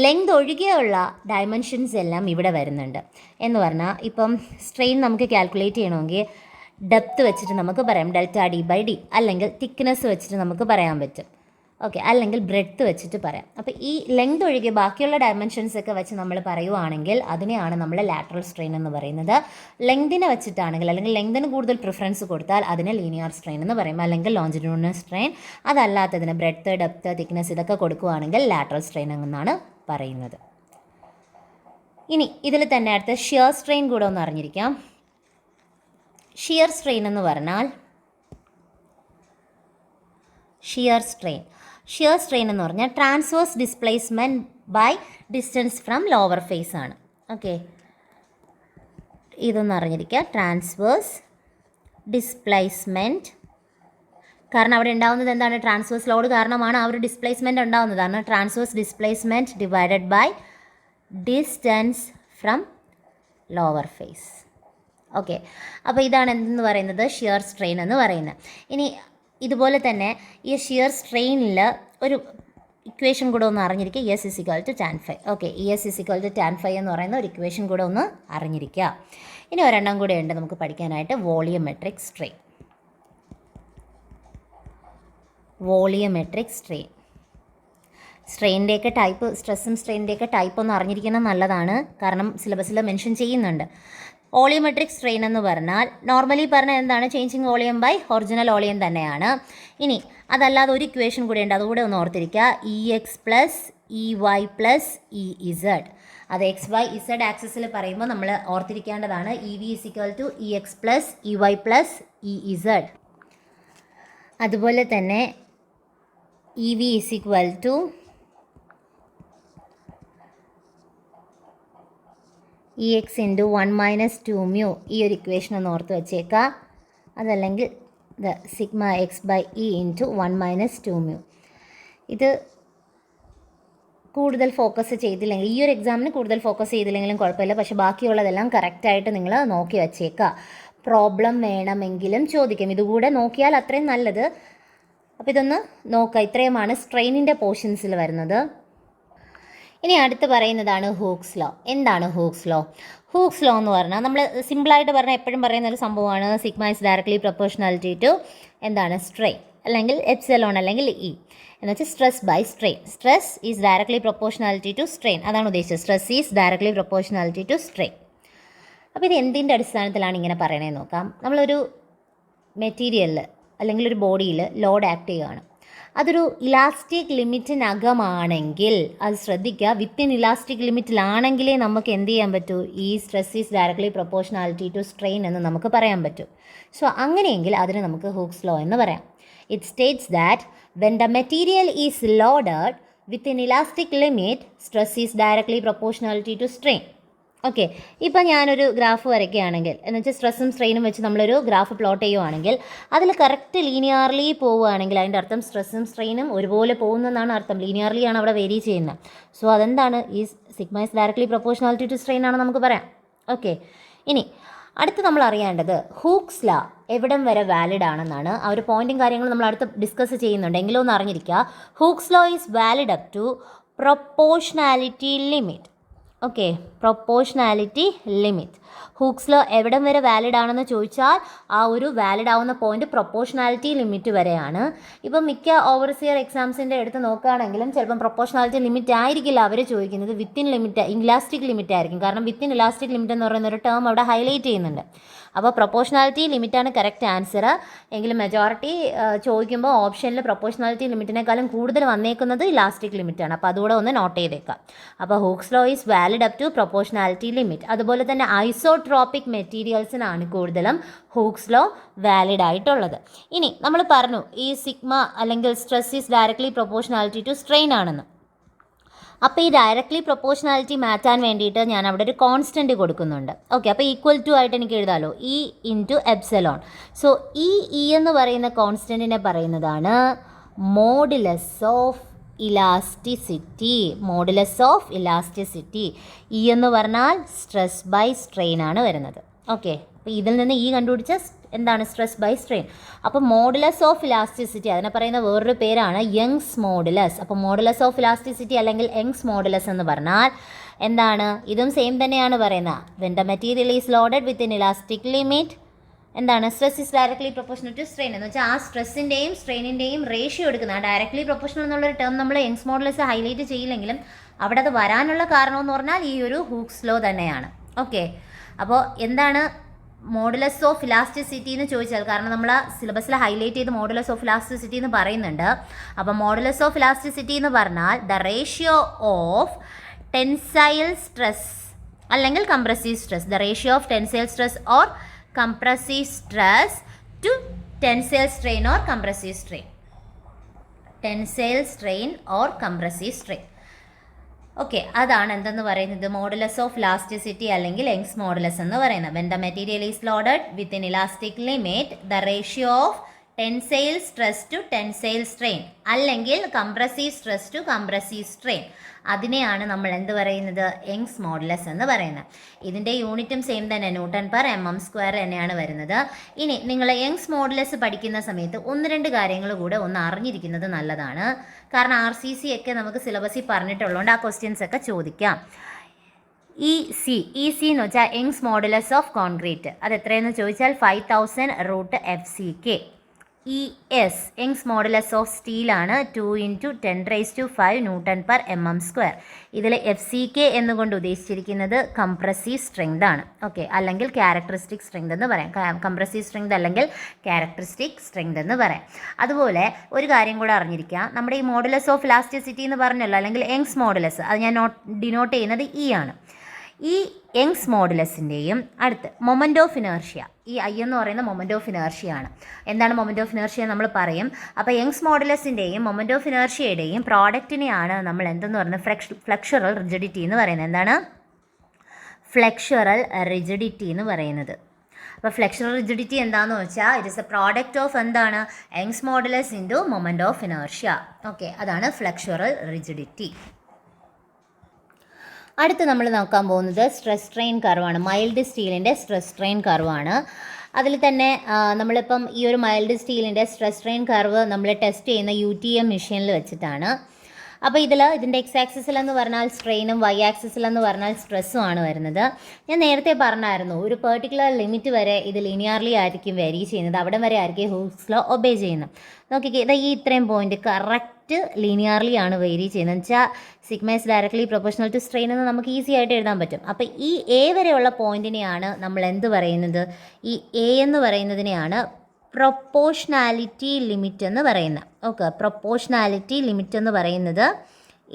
ലെങ്ത് ഒഴികെയുള്ള ഡയമെൻഷൻസ് എല്ലാം ഇവിടെ വരുന്നുണ്ട്. എന്ന് പറഞ്ഞാൽ ഇപ്പം സ്ട്രെയിൻ നമുക്ക് കാൽക്കുലേറ്റ് ചെയ്യണമെങ്കിൽ ഡെപ്ത് വെച്ചിട്ട് നമുക്ക് പറയാം ഡെൽറ്റ ഡി ബൈ ഡി, അല്ലെങ്കിൽ തിക്നെസ് വെച്ചിട്ട് നമുക്ക് പറയാൻ പറ്റും. ഓക്കെ, അല്ലെങ്കിൽ ബ്രെഡ്ത്ത് വെച്ചിട്ട് പറയാം. അപ്പോൾ ഈ ലെങ്ത് ഒഴികെ ബാക്കിയുള്ള ഡയമെൻഷൻസ് ഒക്കെ വെച്ച് നമ്മൾ പറയുവാണെങ്കിൽ അതിനെയാണ് നമ്മൾ ലാറ്ററൽ സ്ട്രെയിൻ എന്ന് പറയുന്നത്. ലെങ്തിനെ വെച്ചിട്ടാണെങ്കിൽ, അല്ലെങ്കിൽ ലെങ്തിന് കൂടുതൽ പ്രിഫറൻസ് കൊടുത്താൽ അതിനെ ലീനിയർ സ്ട്രെയിൻ എന്ന് പറയും, അല്ലെങ്കിൽ ലോഞ്ചിറ്റ്യൂഡിനൽ സ്ട്രെയിൻ. അതല്ലാത്തതിന് ബ്രെഡ്ത്ത്, ഡെപ്ത്ത്, തിക്നെസ് ഇതൊക്കെ കൊടുക്കുകയാണെങ്കിൽ ലാറ്ററൽ സ്ട്രെയിൻ എന്നാണ് പറയുന്നത്. ഇനി ഇതിൽ തന്നെ അടുത്ത ഷിയർ സ്ട്രെയിൻ കൂടെ ഒന്ന് അറിഞ്ഞിരിക്കാം. ഷിയർ സ്ട്രെയിൻ എന്ന് പറഞ്ഞാൽ ഷിയർ സ്ട്രെയിൻ എന്ന് പറഞ്ഞാൽ transverse displacement by distance from lower face ആണ്. ഓക്കെ, ഇതൊന്ന് അറിഞ്ഞിരിക്കുക. ട്രാൻസ്വേഴ്സ് ഡിസ്പ്ലേസ്മെൻറ്റ്, കാരണം അവിടെ ഉണ്ടാകുന്നത് എന്താണ്, ട്രാൻസ്വേഴ്സ് ലോഡ് കാരണമാണ് ആ ഒരു ഡിസ്പ്ലേസ്മെൻറ്റ് ഉണ്ടാകുന്നതാണ്. Transverse displacement divided by distance from lower face. Okay, അപ്പോൾ ഇതാണ് എന്തെന്ന് പറയുന്നത്, ഷിയർ സ്ട്രെയിൻ എന്ന് പറയുന്നത്. ഇനി ഇതുപോലെ തന്നെ ഈ ഷിയർ സ്ട്രെയിനിൽ ഒരു ഇക്വേഷൻ കൂടെ ഒന്ന് അറിഞ്ഞിരിക്കുക, ES = tan phi. Okay, ES = tan phi എന്ന് പറയുന്ന ഒരു ഇക്വേഷൻ കൂടെ ഒന്ന് അറിഞ്ഞിരിക്കുക. ഇനി ഒരെണ്ണം കൂടെ ഉണ്ട് നമുക്ക് പഠിക്കാനായിട്ട്, വോളിയോമെട്രിക് സ്ട്രെയിൻ. വോളിയോമെട്രിക് സ്ട്രെയിൻ, സ്ട്രെയിൻ്റെയൊക്കെ ടൈപ്പ്, സ്ട്രെസ്സും സ്ട്രെയിൻ്റെയൊക്കെ ടൈപ്പ് ഒന്ന് അറിഞ്ഞിരിക്കുന്നത് നല്ലതാണ്, കാരണം സിലബസിൽ മെൻഷൻ ചെയ്യുന്നുണ്ട്. വോളിയോമെട്രിക് സ്ട്രെയിൻ എന്ന് പറഞ്ഞാൽ നോർമലി പറഞ്ഞാൽ എന്താണ്, changing volume by original volume തന്നെയാണ്. ഇനി അതല്ലാതെ ഒരു ഇക്വേഷൻ കൂടെ ഉണ്ട്, അതുകൂടെ ഒന്ന് ഓർത്തിരിക്കുക, EX + EY + EZ. അത് XY/Z ആക്സിസിൽ പറയുമ്പോൾ നമ്മൾ ഓർത്തിരിക്കേണ്ടതാണ് EV = EX + EY + EZ. അതുപോലെ തന്നെ EV = EX × 1 - 2μ. ഈ ഒരു ഇക്വേഷൻ ഒന്ന് ഓർത്ത് വെച്ചേക്കാം. അതല്ലെങ്കിൽ σx/E × 1 - 2μ. ഇത് കൂടുതൽ ഫോക്കസ് ചെയ്തില്ലെങ്കിൽ, ഈ ഒരു എക്സാമിന് കൂടുതൽ ഫോക്കസ് ചെയ്തില്ലെങ്കിലും കുഴപ്പമില്ല, പക്ഷേ ബാക്കിയുള്ളതെല്ലാം കറക്റ്റായിട്ട് നിങ്ങൾ നോക്കി വെച്ചേക്കുക. പ്രോബ്ലം വേണമെങ്കിലും ചോദിക്കും, ഇതുകൂടെ നോക്കിയാൽ അത്രയും നല്ലത്. അപ്പോൾ ഇതൊന്ന് നോക്കുക. ഇത്രയുമാണ് സ്ട്രെയിനിൻ്റെ പോർഷൻസിൽ വരുന്നത്. ഇനി അടുത്ത് പറയുന്നതാണ് ഹൂക്സ് ലോ. എന്താണ് ഹൂക്സ് ലോ? ഹൂക്സ് ലോ എന്ന് പറഞ്ഞാൽ നമ്മൾ സിമ്പിളായിട്ട് പറഞ്ഞാൽ എപ്പോഴും പറയുന്ന ഒരു സംഭവമാണ്, sigma is directly proportionality to എന്താണ്, സ്ട്രെയിൻ, അല്ലെങ്കിൽ എപ്സിലോൺ അല്ലെങ്കിൽ E എന്ന് വെച്ചാൽ stress by strain. Stress is directly proportionality to strain, അതാണ് ഉദ്ദേശിച്ചത്. Stress is directly proportionality to strain. അപ്പോൾ ഇത് എന്തിൻ്റെ അടിസ്ഥാനത്തിലാണ് ഇങ്ങനെ പറയണതെന്ന് നോക്കാം. നമ്മളൊരു മെറ്റീരിയലിൽ അല്ലെങ്കിൽ ഒരു ബോഡിയിൽ ലോഡ് ആക്ട് ചെയ്യുകയാണ്, അതൊരു ഇലാസ്റ്റിക് ലിമിറ്റിനകമാണെങ്കിൽ, അത് ശ്രദ്ധിക്കുക, വിത്തിൻ ഇലാസ്റ്റിക് ലിമിറ്റിലാണെങ്കിലേ നമുക്ക് എന്ത് ചെയ്യാൻ പറ്റൂ, ഈ stress is directly proportionality to strain എന്ന് നമുക്ക് പറയാൻ പറ്റും. സോ അങ്ങനെയെങ്കിൽ അതിന് നമുക്ക് ഹൂക്സ് ലോ എന്ന് പറയാം. It states that when the material is loaded within elastic limit, stress is directly proportionality to strain. Okay, ഇപ്പോൾ ഞാനൊരു ഗ്രാഫ് വരയ്ക്കുകയാണെങ്കിൽ, എന്ന് വെച്ചാൽ സ്ട്രെസ്സും സ്ട്രെയിനും വെച്ച് നമ്മളൊരു ഗ്രാഫ് പ്ലോട്ട് ചെയ്യുവാണെങ്കിൽ അതിൽ കറക്റ്റ് ലീനിയർലി പോവുകയാണെങ്കിൽ അതിൻ്റെ അർത്ഥം സ്ട്രെസ്സും സ്ട്രെയിനും ഒരുപോലെ പോകുന്നതെന്നാണ് അർത്ഥം. ലീനിയർലി ആണ് അവിടെ വേരി ചെയ്യുന്നത്. സോ അതെന്താണ്, ഈ sigma is directly proportionality to strain ആണ് നമുക്ക് പറയാം. ഓക്കെ, ഇനി അടുത്ത് നമ്മൾ അറിയേണ്ടത് ഹൂക്സ് ലോ എവിടം വരെ വാലിഡ് ആണെന്നാണ്. ആ ഒരു പോയിൻറ്റും കാര്യങ്ങളും നമ്മൾ അടുത്ത് ഡിസ്കസ് ചെയ്യുന്നുണ്ട്, എങ്കിലും ഒന്ന് അറിഞ്ഞിരിക്കുക. Hooke's law is valid up to proportionality limit. Okay, proportionality limit. Hooke's law എവിടം വരെ വാലിഡ് ആണെന്ന് ചോദിച്ചാൽ ആ ഒരു വാലിഡ് ആവുന്ന പോയിന്റ് പ്രൊപ്പോർഷണാലിറ്റി ലിമിറ്റ് വരെയാണ്. ഇപ്പം മിക്ക ഓവർസിയർ എക്സാംസിൻ്റെ എടുത്ത് നോക്കുകയാണെങ്കിലും ചിലപ്പം പ്രൊപ്പോർഷണാലിറ്റി ലിമിറ്റ് ആയിരിക്കില്ല അവർ ചോദിക്കുന്നത്, വിത്തിൻ ലിമിറ്റ് ഇലാസ്റ്റിക് ലിമിറ്റ് ആയിരിക്കും. കാരണം വിത്തിൻ ഇലാസ്റ്റിക് ലിമിറ്റ് എന്ന് പറയുന്ന ഒരു ടേം അവിടെ ഹൈലൈറ്റ് ചെയ്യുന്നുണ്ട്. അപ്പോൾ പ്രൊപ്പോർഷണാലിറ്റി ലിമിറ്റാണ് കറക്റ്റ് ആൻസർ. എങ്കിലും മെജോറിറ്റി ചോദിക്കുമ്പോൾ ഓപ്ഷനിൽ പ്രൊപ്പോർഷണാലിറ്റി ലിമിറ്റിനേക്കാളും കൂടുതൽ വന്നേക്കുന്നത് ഇലാസ്റ്റിക് ലിമിറ്റാണ്. അപ്പോൾ അതുകൂടെ ഒന്ന് നോട്ട് ചെയ്തേക്കാം. അപ്പോൾ Hooke's law is valid up to proportionality limit. അതുപോലെ തന്നെ ഐസോട്രോപിക് മെറ്റീരിയൽസിനാണ് കൂടുതലും ഹൂക്സ് ലോ വാലിഡ് ആയിട്ടുള്ളത്. ഇനി നമ്മൾ പറഞ്ഞു ഈ സിഗ്മ അല്ലെങ്കിൽ stress is directly proportionality to strain ആണെന്ന്. അപ്പോൾ ഈ ഡയറക്ട്ലി പ്രൊപ്പോർഷണാലിറ്റി മാറ്റാൻ വേണ്ടിയിട്ട് ഞാൻ അവിടെ ഒരു കോൺസ്റ്റൻറ്റ് കൊടുക്കുന്നുണ്ട്. ഓക്കെ, അപ്പോൾ ഈക്വൽ ടു ആയിട്ട് എനിക്ക് എഴുതാമല്ലോ, E into epsilon. So E എന്ന് പറയുന്ന കോൺസ്റ്റൻറ്റിനെ പറയുന്നതാണ് modulus of elasticity. Modulus of elasticity E എന്ന് പറഞ്ഞാൽ സ്ട്രെസ് ബൈ സ്ട്രെയിൻ ആണ് വരുന്നത്. ഓക്കെ, അപ്പോൾ ഇതിൽ നിന്ന് ഈ കണ്ടുപിടിച്ച എന്താണ് സ്ട്രെസ് ബൈ സ്ട്രെയിൻ. അപ്പോൾ മോഡുലസ് ഓഫ് ഇലാസ്റ്റിസിറ്റി അതിനെ പറയുന്ന വേറൊരു പേരാണ് യങ്സ് മോഡുലസ്. അപ്പോൾ മോഡുലസ് ഓഫ് ഇലാസ്റ്റിസിറ്റി അല്ലെങ്കിൽ യങ്സ് മോഡുലസ് എന്ന് പറഞ്ഞാൽ എന്താണ്? ഇതും സെയിം തന്നെയാണ് പറയുന്നത്. When the material is loaded with in elastic limit എന്താണ് stress is directly proportional to strain എന്ന് വെച്ചാൽ ആ സ്ട്രെസ്സിൻ്റെയും സ്ട്രെയിനിൻ്റെയും റേഷ്യോ എടുക്കുന്ന ഡയറക്ട്ലി പ്രൊപ്പോർഷണൽ എന്നുള്ളൊരു ടേം നമ്മൾ യങ്സ് മോഡുലസ് ഹൈലൈറ്റ് ചെയ്യില്ലെങ്കിലും അവിടെ അത് വരാനുള്ള കാരണം എന്ന് പറഞ്ഞാൽ ഈ ഒരു ഹൂക്സ് ലോ തന്നെയാണ്. ഓക്കെ, അപ്പോൾ എന്താണ് മോഡുലസ് ഓഫ് ഇലാസ്റ്റിസിറ്റി എന്ന് ചോദിച്ചാൽ, കാരണം നമ്മൾ സിലബസിൽ ഹൈലൈറ്റ് ചെയ്ത് മോഡുലസ് ഓഫ് ഇലാസ്റ്റിസിറ്റി എന്ന് പറയുന്നുണ്ട്. അപ്പോൾ മോഡുലസ് ഓഫ് ഇലാസ്റ്റിസിറ്റി എന്ന് പറഞ്ഞാൽ the ratio of tensile stress അല്ലെങ്കിൽ compressive stress, the ratio of tensile stress or compressive stress to tensile strain or compressive strain. Tensile strain or compressive strain. Okay, അതാണ് എന്തെന്ന് പറയുന്നത് മോഡുലസ് ഓഫ് ഇലാസ്റ്റിസിറ്റി അല്ലെങ്കിൽ യങ്സ് മോഡുലസ് എന്ന് പറയുന്നത്. When the material is loaded with in elastic limit the ratio of tensile stress to tensile strain അല്ലെങ്കിൽ compressive stress to compressive strain, അതിനെയാണ് നമ്മൾ എന്ത് പറയുന്നത്? യങ്സ് മോഡുലസ് എന്ന് പറയുന്നത്. ഇതിൻ്റെ യൂണിറ്റും സെയിം തന്നെ, ന്യൂട്ടൺ പെർ mm² തന്നെയാണ് വരുന്നത്. ഇനി നിങ്ങൾ യങ്സ് മോഡുലസ് പഠിക്കുന്ന സമയത്ത് ഒന്ന് രണ്ട് കാര്യങ്ങൾ കൂടെ ഒന്ന് അറിഞ്ഞിരിക്കുന്നത് നല്ലതാണ്. കാരണം RCC ഒക്കെ നമുക്ക് സിലബസിൽ പറഞ്ഞിട്ടുള്ളതുകൊണ്ട് ആ ക്വസ്റ്റ്യൻസ് ഒക്കെ ചോദിക്കാം. ഇ സി എന്ന് വെച്ചാൽ യങ്സ് മോഡുലസ് ഓഫ് കോൺക്രീറ്റ്, അത് എത്രയെന്ന് ചോദിച്ചാൽ 5000√FCK. ES Young's modulus of സ്റ്റീലാണ് 2 × 10⁵ ന്യൂട്ടൺ പെർ mm². ഇതിൽ FCK എന്നുകൊണ്ട് ഉദ്ദേശിച്ചിരിക്കുന്നത് കംപ്രസീവ് സ്ട്രെങ്ത് ആണ്. ഓക്കെ, അല്ലെങ്കിൽ ക്യാരക്ടറിസ്റ്റിക് സ്ട്രെങ്ത് എന്ന് പറയാം. കംപ്രസീവ് സ്ട്രെങ്ത് അല്ലെങ്കിൽ ക്യാരക്ടറിസ്റ്റിക് സ്ട്രെങ്ത് എന്ന് പറയാം. അതുപോലെ ഒരു കാര്യം കൂടെ അറിഞ്ഞിരിക്കുക, നമ്മുടെ ഈ മോഡുലസ് ഓഫ് ഇലാസ്റ്റിസിറ്റി എന്ന് പറഞ്ഞല്ലോ അല്ലെങ്കിൽ യങ്സ് മോഡുലസ്, അത് ഞാൻ ഡിനോട്ട് ചെയ്യുന്നത് ഇ ആണ്. ഈ യങ്സ് മോഡുലസിൻ്റെയും അടുത്ത് മൊമെൻ്റ് ഓഫ് ഇനേർഷ്യ, ഈ ഐ എന്ന് പറയുന്ന മൊമെൻ്റ് ഓഫ് ഇനേർഷ്യ ആണ്. എന്താണ് മൊമെൻ്റ് ഓഫ് ഇനേർഷ്യ നമ്മൾ പറയും. അപ്പോൾ യങ്സ് മോഡുലസിൻ്റെയും മൊമെൻ്റ് ഓഫ് ഇനേർഷ്യയുടെയും പ്രോഡക്റ്റിനെയാണ് നമ്മൾ എന്തെന്ന് പറയുന്നത് ഫ്ലെക്സുറൽ റിജിഡിറ്റി എന്ന് പറയുന്നത്. എന്താണ് ഫ്ലെക്സുറൽ റിജിഡിറ്റി എന്ന് പറയുന്നത്? അപ്പോൾ ഫ്ലെക്സുറൽ റിജിഡിറ്റി എന്താണെന്ന് വെച്ചാൽ it is a product of എന്താണ് Young's modulus into moment of inertia. Okay, അതാണ് ഫ്ലെക്സുറൽ റിജിഡിറ്റി. അടുത്ത് നമ്മൾ നോക്കാൻ പോകുന്നത് സ്ട്രെസ് സ്ട്രെയിൻ കർവാണ്. മൈൽഡ് സ്റ്റീലിൻ്റെ സ്ട്രെസ് സ്ട്രെയിൻ കർവാണ്. അതിൽ തന്നെ നമ്മളിപ്പം ഈ ഒരു മൈൽഡ് സ്റ്റീലിൻ്റെ സ്ട്രെസ് സ്ട്രെയിൻ കർവ് നമ്മൾ ടെസ്റ്റ് ചെയ്യുന്ന UTM മെഷീനിൽ വെച്ചിട്ടാണ്. അപ്പോൾ ഇതിൻ്റെ എക്സ് ആക്സിസിൽ എന്ന് പറഞ്ഞാൽ സ്ട്രെയിനും വൈ ആക്സിസിൽ എന്ന് പറഞ്ഞാൽ സ്ട്രെസ്സും ആണ് വരുന്നത്. ഞാൻ നേരത്തെ പറഞ്ഞായിരുന്നു ഒരു പെർട്ടിക്കുലർ ലിമിറ്റ് വരെ ഇത് ലീനിയർലി ആയിരിക്കും വെരി ചെയ്യുന്നത്, അവിടെ വരെ ആയിരിക്കും ഹൂക്സ് ലോ ഒബേ ചെയ്യുന്നത്. നോക്കിക്കേ, ഈ ഇത്രയും പോയിന്റ് കറക്റ്റ് ലീനിയർലി ആണ് വേരി ചെയ്യുന്നത്. എന്ന് വെച്ചാൽ sigma is directly proportional to strain എന്ന് നമുക്ക് ഈസി ആയിട്ട് എഴുതാൻ പറ്റും. അപ്പോൾ ഈ എ വരെയുള്ള പോയിന്റിനെയാണ് നമ്മൾ എന്ത് പറയുന്നത്? ഈ എ എന്ന് പറയുന്നതിനെയാണ് പ്രൊപ്പോർഷണാലിറ്റി ലിമിറ്റ് എന്ന് പറയുന്നത്. ഓക്കെ, പ്രൊപ്പോർഷണാലിറ്റി ലിമിറ്റ് എന്ന് പറയുന്നത്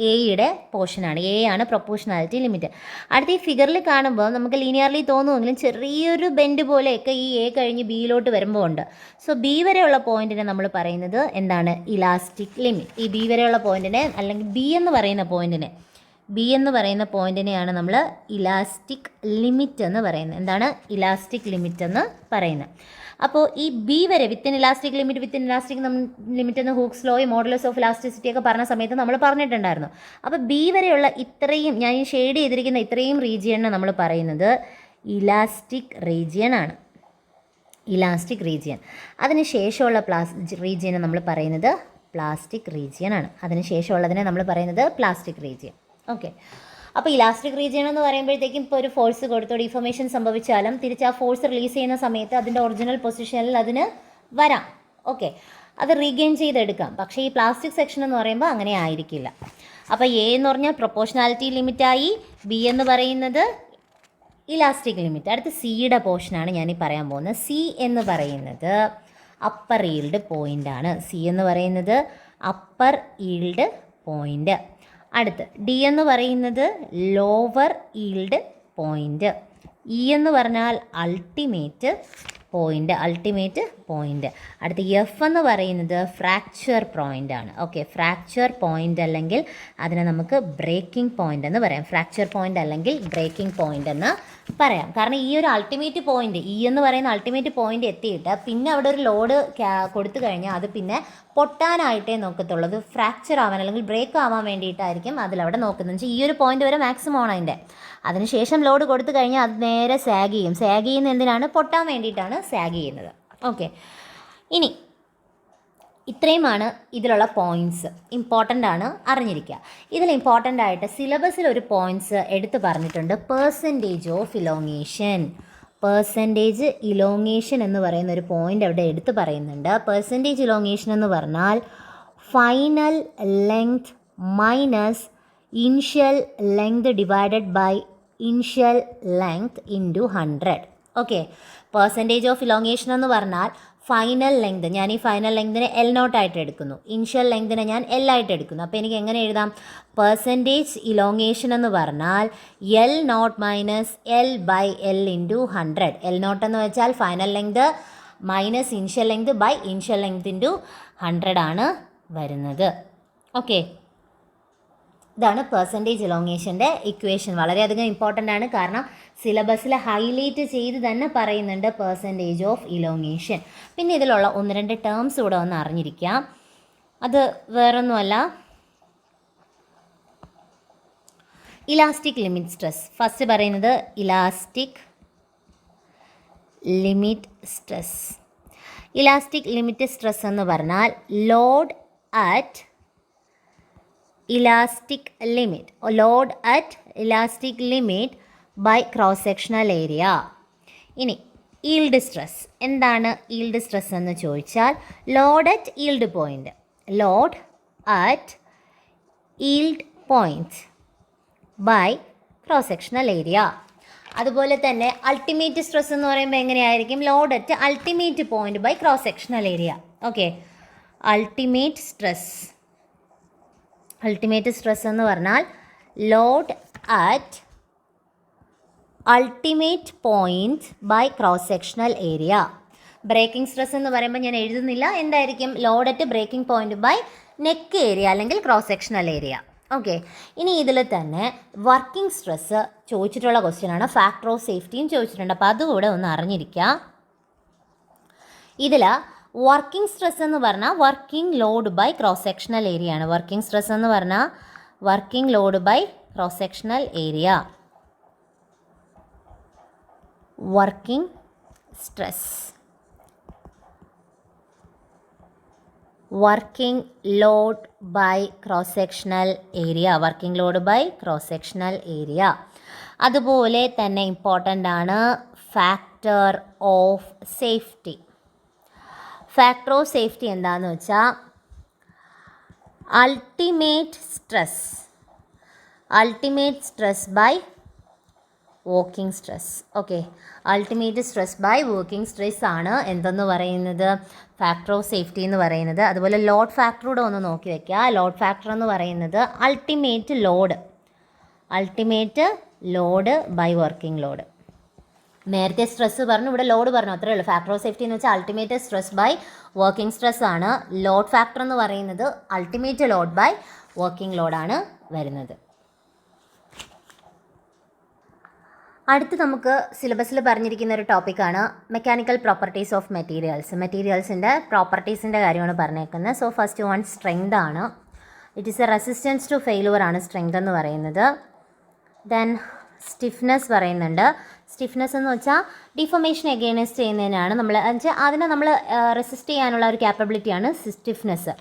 എയുടെ പോർഷനാണ്. എ ആണ് പ്രൊപ്പോർഷണാലിറ്റി ലിമിറ്റ്. അടുത്ത ഈ ഫിഗറിൽ കാണുമ്പോൾ നമുക്ക് ലീനിയർലി തോന്നുമെങ്കിലും ചെറിയൊരു ബെൻഡ് പോലെയൊക്കെ ഈ എ കഴിഞ്ഞ് ബിയിലോട്ട് വരുമ്പോൾ ഉണ്ട്. സോ ബി വരെയുള്ള പോയിന്റിനെ നമ്മൾ പറയുന്നത് എന്താണ്? Elastic limit. ഈ ബി വരെയുള്ള പോയിന്റിനെ അല്ലെങ്കിൽ ബി എന്ന് പറയുന്ന പോയിന്റിനെയാണ് നമ്മൾ ഇലാസ്റ്റിക് ലിമിറ്റ് എന്ന് പറയുന്നത്. എന്താണ് ഇലാസ്റ്റിക് ലിമിറ്റ് എന്ന് പറയുന്നത്? അപ്പോൾ ഈ ബി വരെ വിത്തിൻ ഇലാസ്റ്റിക് ലിമിറ്റ് എന്ന് Hooke's law, modulus of elasticity ഒക്കെ പറഞ്ഞ സമയത്ത് നമ്മൾ പറഞ്ഞിട്ടുണ്ടായിരുന്നു. അപ്പോൾ ബി വരെയുള്ള ഇത്രയും ഞാൻ ഈ ഷെയ്ഡ് ചെയ്തിരിക്കുന്ന ഇത്രയും റീജിയനെ നമ്മൾ പറയുന്നത് ഇലാസ്റ്റിക് റീജിയൻ ആണ്. Elastic region. അതിന് ശേഷമുള്ള റീജിയനെ നമ്മൾ പറയുന്നത് പ്ലാസ്റ്റിക് റീജിയൻ ആണ്. അതിന് ശേഷമുള്ളതിനെ നമ്മൾ പറയുന്നത് പ്ലാസ്റ്റിക് റീജിയൻ. ഓക്കെ, അപ്പോൾ ഇലാസ്റ്റിക് റീജിയൻ എന്ന് പറയുമ്പോഴത്തേക്കും ഇപ്പോൾ ഒരു ഫോഴ്സ് കൊടുത്തോ ഡിഫോർമേഷൻ സംഭവിച്ചാലും തിരിച്ച് ആ ഫോഴ്സ് റിലീസ് ചെയ്യുന്ന സമയത്ത് അതിൻ്റെ ഒറിജിനൽ പൊസിഷനിൽ അതിന് വരാം. ഓക്കെ, അത് റീഗെയിൻ ചെയ്തെടുക്കാം. പക്ഷേ ഈ പ്ലാസ്റ്റിക് സെക്ഷൻ എന്ന് പറയുമ്പോൾ അങ്ങനെ ആയിരിക്കില്ല. അപ്പോൾ എ എന്ന് പറഞ്ഞാൽ പ്രൊപ്പോർഷണാലിറ്റി ലിമിറ്റായി, ബി എന്ന് പറയുന്നത് ഇലാസ്റ്റിക് ലിമിറ്റ്. അടുത്ത് സിയുടെ പോർഷനാണ് ഞാനീ പറയാൻ പോകുന്നത്. സി എന്ന് പറയുന്നത് അപ്പർ ഈൽഡ് പോയിൻ്റാണ്. സി എന്ന് പറയുന്നത് അപ്പർ ഈൽഡ് പോയിൻ്റ്. അടുത്ത് ഡി എന്ന് പറയുന്നത് ലോവർ ഈൽഡ് പോയിൻ്റ്. ഇ എന്ന് പറഞ്ഞാൽ അൾട്ടിമേറ്റ് പോയിൻ്റ്. അടുത്ത എഫ് എന്ന് പറയുന്നത് ഫ്രാക്ചർ പോയിൻ്റ് ആണ്. ഓക്കെ, ഫ്രാക്ചർ പോയിൻ്റ് അല്ലെങ്കിൽ അതിനെ നമുക്ക് ബ്രേക്കിംഗ് പോയിൻ്റ് എന്ന് പറയാം. ഫ്രാക്ചർ പോയിൻ്റ് അല്ലെങ്കിൽ ബ്രേക്കിംഗ് പോയിൻ്റ് എന്ന് പറയാം. കാരണം ഈ ഒരു അൾട്ടിമേറ്റ് പോയിൻ്റ്, ഇ എന്ന് പറയുന്ന അൾട്ടിമേറ്റ് പോയിൻ്റ് എത്തിയിട്ട് പിന്നെ അവിടെ ഒരു ലോഡ് കൊടുത്തു കഴിഞ്ഞാൽ അത് പിന്നെ പൊട്ടാനായിട്ടേ നോക്കത്തുള്ളൂ. അത് ഫ്രാക്ചർ ആവാൻ അല്ലെങ്കിൽ ബ്രേക്ക് ആവാൻ വേണ്ടിയിട്ടായിരിക്കും അതിലവിടെ നോക്കുന്നത്. ഈ ഒരു പോയിൻ്റ് വരെ മാക്സിമം ആണ് അതിൻ്റെ. അതിനുശേഷം ലോഡ് കൊടുത്തു കഴിഞ്ഞാൽ അത് നേരെ സാഗ് ചെയ്യും. സാഗ് ചെയ്യുന്ന എന്തിനാണ്? പൊട്ടാൻ വേണ്ടിയിട്ടാണ് സാഗ് ചെയ്യുന്നത്. ഓക്കെ, ഇനി ഇത്രയുമാണ് ഇതിലുള്ള പോയിൻറ്റ്സ്. ഇമ്പോർട്ടൻ്റ് ആണ്, അറിഞ്ഞിരിക്കുക. ഇതിൽ ഇമ്പോർട്ടൻ്റ് ആയിട്ട് സിലബസിൽ ഒരു പോയിൻറ്റ്സ് എടുത്ത് പറഞ്ഞിട്ടുണ്ട്. Percentage of elongation. Percentage elongation എന്ന് പറയുന്ന ഒരു പോയിൻ്റ് അവിടെ എടുത്ത് പറയുന്നുണ്ട്. പെർസെൻറ്റേജ് ഇലോങ്ങേഷൻ എന്ന് പറഞ്ഞാൽ final length minus initial length divided by initial length into 100. Okay, percentage of elongation എന്ന് പറഞ്ഞാൽ ഫൈനൽ ലെങ്ത്, ഞാൻ ഈ ഫൈനൽ ലെങ്തിനെ L0 ആയിട്ട് എടുക്കുന്നു, ഇനിഷ്യൽ ലെങ്തിനെ ഞാൻ L ആയിട്ട് എടുക്കുന്നു. അപ്പോൾ എനിക്ക് എങ്ങനെ എഴുതാം? പെർസെൻറ്റേജ് ഇലോങ്ങേഷൻ എന്ന് പറഞ്ഞാൽ L0 minus L by L into 100. L0 എന്ന് വെച്ചാൽ final length minus initial length by initial length into 100 ആണ് വരുന്നത്. ഓക്കെ, ഇതാണ് പെർസെൻറ്റേജ് ഇലോങ്ങേഷൻ്റെ ഇക്വേഷൻ. വളരെയധികം ഇമ്പോർട്ടൻ്റ് ആണ്. കാരണം സിലബസിൽ ഹൈലൈറ്റ് ചെയ്ത് തന്നെ പറയുന്നുണ്ട് പെർസെൻറ്റേജ് ഓഫ് ഇലോങ്ങേഷൻ. പിന്നെ ഇതിലുള്ള 1-2 ടേംസ് ഇവിടെ ഒന്ന് അറിഞ്ഞിരിക്കാം. അത് വേറൊന്നുമല്ല, ഇലാസ്റ്റിക് ലിമിറ്റ് സ്ട്രെസ്. ഫസ്റ്റ് പറയുന്നത് elastic limit stress. Elastic limit stress എന്ന് പറഞ്ഞാൽ load at elastic limit by cross sectional area. ഇനി ഈൽഡ് സ്ട്രെസ്. എന്താണ് ഈൽഡ് സ്ട്രെസ് എന്ന് ചോദിച്ചാൽ load at yield point by cross sectional area. അതുപോലെ തന്നെ അൾട്ടിമേറ്റ് സ്ട്രെസ് എന്ന് പറയുമ്പോൾ എങ്ങനെയായിരിക്കും? Load at ultimate point by cross sectional area. Okay, ultimate stress എന്ന് പറഞ്ഞാൽ load at ultimate point by cross sectional area. Breaking stress എന്ന് പറയുമ്പോൾ ഞാൻ എഴുതുന്നില്ല. എന്തായിരിക്കും? Load at breaking point by neck area അല്ലെങ്കിൽ ക്രോസ് സെക്ഷണൽ ഏരിയ. ഓക്കെ, ഇനി ഇതിൽ തന്നെ വർക്കിംഗ് സ്ട്രെസ് ചോദിച്ചിട്ടുള്ള ക്വസ്റ്റ്യനാണ്. ഫാക്ടർ ഓഫ് സേഫ്റ്റിയും ചോദിച്ചിട്ടുണ്ട്. അപ്പോൾ അതുകൂടെ ഒന്ന് അറിഞ്ഞിരിക്കുക. ഇതിൽ വർക്കിംഗ് സ്ട്രെസ് എന്ന് പറഞ്ഞാൽ working load by cross sectional area ആണ്. വർക്കിംഗ് സ്ട്രെസ് എന്ന് പറഞ്ഞാൽ working load by cross sectional area. Working stress, working load by cross sectional area. അതുപോലെ തന്നെ ഇമ്പോർട്ടൻ്റ് ആണ് factor of safety. Factor of safety എന്താണെന്ന് വെച്ചാൽ ultimate stress by working stress. Okay, ultimate stress by working stress ആണ് എന്തെന്ന് പറയുന്നത്? ഫാക്ടർ ഓഫ് സേഫ്റ്റി എന്ന് പറയുന്നത്. അതുപോലെ ലോഡ് ഫാക്ടറൂടെ ഒന്ന് നോക്കി വയ്ക്കുക. ലോഡ് ഫാക്ടർ എന്ന് പറയുന്നത് ultimate load by working load. നേരത്തെ സ്ട്രെസ് പറഞ്ഞു, ഇവിടെ ലോഡ് പറഞ്ഞു, അത്രയേ ഉള്ളൂ. ഫാക്ടർ ഓഫ് സേഫ്റ്റി എന്ന് വെച്ചാൽ ultimate stress by working stress ആണ്. ലോഡ് ഫാക്ടർ എന്ന് പറയുന്നത് അൾട്ടിമേറ്റ് ലോഡ് ബൈ വർക്കിംഗ് ലോഡാണ് വരുന്നത്. അടുത്ത് നമുക്ക് സിലബസിൽ പറഞ്ഞിരിക്കുന്ന ഒരു ടോപ്പിക്കാണ് മെക്കാനിക്കൽ പ്രോപ്പർട്ടീസ് ഓഫ് മെറ്റീരിയൽസിൻ്റെ പ്രോപ്പർട്ടീസിൻ്റെ കാര്യമാണ് പറഞ്ഞേക്കുന്നത്. സോ ഫസ്റ്റ് വൺ സ്ട്രെങ്ത് ആണ്. It is a resistance to failure ആണ് സ്ട്രെങ്ത് എന്ന് പറയുന്നത്. ദെൻ സ്റ്റിഫ്നെസ് പറയുന്നുണ്ട്. സ്റ്റിഫ്നെസ് എന്ന് വെച്ചാൽ ഡിഫോമേഷൻ എഗെയിൻസ്റ്റ് ചെയ്യുന്നതിനാണ് നമ്മൾ അതിനെ നമ്മൾ റെസിസ്റ്റ് ചെയ്യാനുള്ള ഒരു ക്യാപ്പബിലിറ്റിയാണ് സ്റ്റിഫ്നെസ്.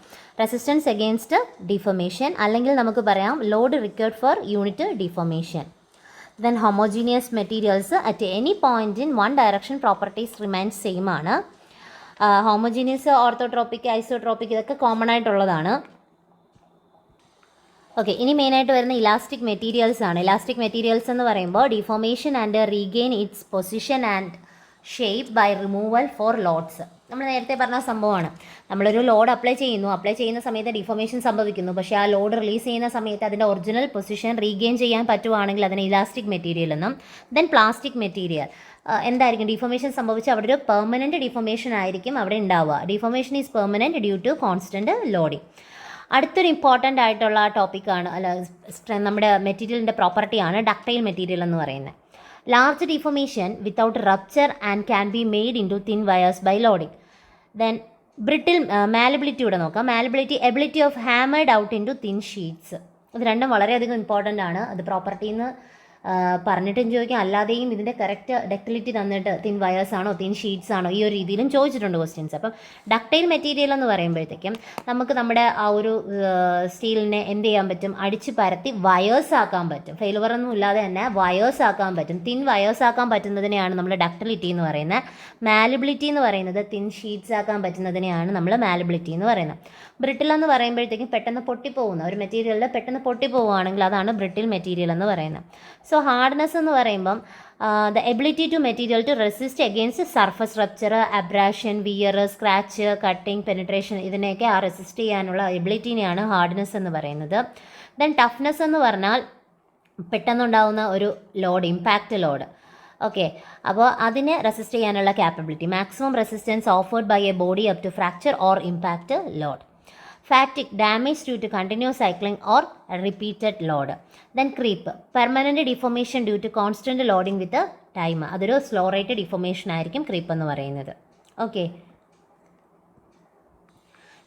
റെസിസ്റ്റൻസ് എഗെയിൻസ്റ്റ് ഡിഫോമേഷൻ, അല്ലെങ്കിൽ നമുക്ക് പറയാം load required for unit deformation. Then homogeneous materials at any point in one direction properties remains same ആണ്. ഹോമോജീനിയസ്, ഓർത്തോട്രോപ്പിക്, ഐസോട്രോപ്പിക് ഇതൊക്കെ കോമൺ ആയിട്ടുള്ളതാണ്. ഓക്കെ, ഇനി മെയിനായിട്ട് വരുന്ന ഇലാസ്റ്റിക് മെറ്റീരിയൽസ് ആണ്. ഇലാസ്റ്റിക് മെറ്റീരിയൽസ് എന്ന് പറയുമ്പോൾ deformation and regain its position and shape by removal for loads. നമ്മൾ നേരത്തെ പറഞ്ഞ സംഭവമാണ്. നമ്മളൊരു ലോഡ് അപ്ലൈ ചെയ്യുന്ന സമയത്ത് ഡിഫോമേഷൻ സംഭവിക്കുന്നു. പക്ഷേ ആ ലോഡ് റിലീസ് ചെയ്യുന്ന സമയത്ത് അതിൻ്റെ ഒറിജിനൽ പൊസിഷൻ റീഗെയിൻ ചെയ്യാൻ പറ്റുവാണെങ്കിൽ അതിന് ഇലാസ്റ്റിക് മെറ്റീരിയൽ എന്നും. ദെൻ പ്ലാസ്റ്റിക് മെറ്റീരിയൽ എന്തായിരിക്കും, ഡിഫോമേഷൻ സംഭവിച്ച് അവിടെ ഒരു പെർമനൻറ്റ് ഡിഫോമേഷൻ ആയിരിക്കും അവിടെ ഉണ്ടാവുക. Deformation is permanent due to constant loading. അടുത്തൊരു ഇമ്പോർട്ടൻ്റ് ആയിട്ടുള്ള ടോപ്പിക്കാണ്, നമ്മുടെ മെറ്റീരിയലിൻ്റെ പ്രോപ്പർട്ടിയാണ് ഡക്റ്റൈൽ മെറ്റീരിയൽ എന്ന് പറയുന്നത്. Large deformation without rupture and can be made into thin wires by loading. Then brittle malleability ഇവിടെ നോക്കാം. Malleability, ability of hammered out into thin sheets. ഇത് രണ്ടും വളരെയധികം ഇമ്പോർട്ടൻ്റ് ആണ്. അത് പ്രോപ്പർട്ടിന്ന് പറഞ്ഞിട്ടും ചോദിക്കാം, അല്ലാതെയും ഇതിൻ്റെ കറക്റ്റ് ഡക്റ്റിലിറ്റി തന്നിട്ട് തിൻ വയേഴ്സ് ആണോ തിൻ ഷീറ്റ്സ് ആണോ ഈ ഒരു രീതിയിലും ചോദിച്ചിട്ടുണ്ട് ക്വസ്റ്റ്യൻസ്. അപ്പം ഡക്റ്റൈൽ മെറ്റീരിയൽ എന്ന് പറയുമ്പോഴത്തേക്കും നമുക്ക് നമ്മുടെ ആ ഒരു സ്റ്റീലിനെ എന്ത് ചെയ്യാൻ പറ്റും, അടിച്ച് പരത്തി വയേഴ്സ് ആക്കാൻ പറ്റും. ഫെയിലുവർ ഒന്നും ഇല്ലാതെ തന്നെ വയേഴ്സ് ആക്കാൻ പറ്റും. തിൻ വയേഴ്സ് ആക്കാൻ പറ്റുന്നതിനെയാണ് നമ്മൾ ഡക്റ്റിലിറ്റി എന്ന് പറയുന്നത്. മാലബിലിറ്റി എന്ന് പറയുന്നത് തിൻ ഷീറ്റ്സ് ആക്കാൻ പറ്റുന്നതിനെയാണ് നമ്മൾ മാലബിലിറ്റി എന്ന് പറയുന്നത്. ബ്രിട്ടിൽ എന്ന് പറയുമ്പോഴത്തേക്കും പെട്ടെന്ന് പൊട്ടിപ്പോകുന്ന ഒരു മെറ്റീരിയലിൽ പെട്ടെന്ന് പൊട്ടിപ്പോവുകയാണെങ്കിൽ അതാണ് ബ്രിട്ടിൽ മെറ്റീരിയൽ എന്ന് പറയുന്നത്. സോ ഹാർഡ്നെസ് എന്ന് പറയുമ്പം the ability to material to resist against surface rupture, abrasion, wear, scratch, cutting, penetration ഇതിനെയൊക്കെ ആ റെസിസ്റ്റ് ചെയ്യാനുള്ള എബിലിറ്റിനെയാണ് ഹാർഡ്നെസ് എന്ന് പറയുന്നത്. ദെൻ ടഫ്നെസ് എന്ന് പറഞ്ഞാൽ പെട്ടെന്നുണ്ടാകുന്ന ഒരു ലോഡ്, ഇമ്പാക്റ്റ് ലോഡ്. ഓക്കെ, അപ്പോൾ അതിനെ റെസിസ്റ്റ് ചെയ്യാനുള്ള capability. Maximum resistance offered by a body up to fracture or impact load. Fatigue, damage due to continuous cycling or repeated load. Then creep, permanent deformation due to constant loading with the time. അതൊരു സ്ലോ റേറ്റ് ഡിഫോമേഷൻ ആയിരിക്കും ക്രീപ്പ് എന്ന് പറയുന്നത്. ഓക്കെ,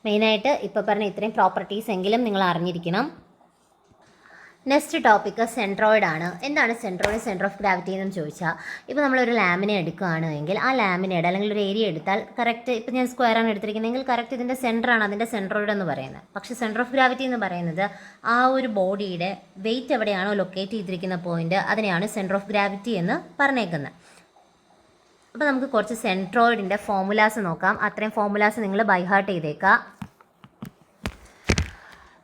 മെയിനായിട്ട് ഇപ്പോൾ പറഞ്ഞ ഇത്രയും പ്രോപ്പർട്ടീസ് എങ്കിലും നിങ്ങൾ അറിഞ്ഞിരിക്കണം. നെക്സ്റ്റ് ടോപ്പിക്ക് സെൻട്രോയിഡ് ആണ്. എന്താണ് സെൻട്രോയിഡ്, സെൻറ്റർ ഓഫ് ഗ്രാവിറ്റി എന്ന് ചോദിച്ചാൽ, ഇപ്പോൾ നമ്മളൊരു ലാമിനെ എടുക്കുകയാണ് എങ്കിൽ ആ ലാമിനയുടെ അല്ലെങ്കിൽ ഒരു ഏരിയ എടുത്താൽ കറക്റ്റ്, ഇപ്പോൾ ഞാൻ സ്ക്വയറാണ് എടുത്തിരിക്കുന്നതെങ്കിൽ കറക്റ്റ് ഇതിൻ്റെ സെൻറ്ററാണ് അതിൻ്റെ സെൻട്രോയിഡ് എന്ന് പറയുന്നത്. പക്ഷേ സെൻറ്റർ ഓഫ് ഗ്രാവിറ്റി എന്ന് പറയുന്നത് ആ ഒരു ബോഡിയുടെ വെയിറ്റ് എവിടെയാണോ ലൊക്കേറ്റ് ചെയ്തിരിക്കുന്ന പോയിന്റ് അതിനെയാണ് സെൻറ്റർ ഓഫ് ഗ്രാവിറ്റി എന്ന് പറഞ്ഞേക്കുന്നത്. അപ്പോൾ നമുക്ക് കുറച്ച് സെൻട്രോയിഡിൻ്റെ ഫോമുലാസ് നോക്കാം. അത്രയും ഫോമുലാസ് നിങ്ങൾ ബൈ ഹാർട്ട് ചെയ്തേക്കുക.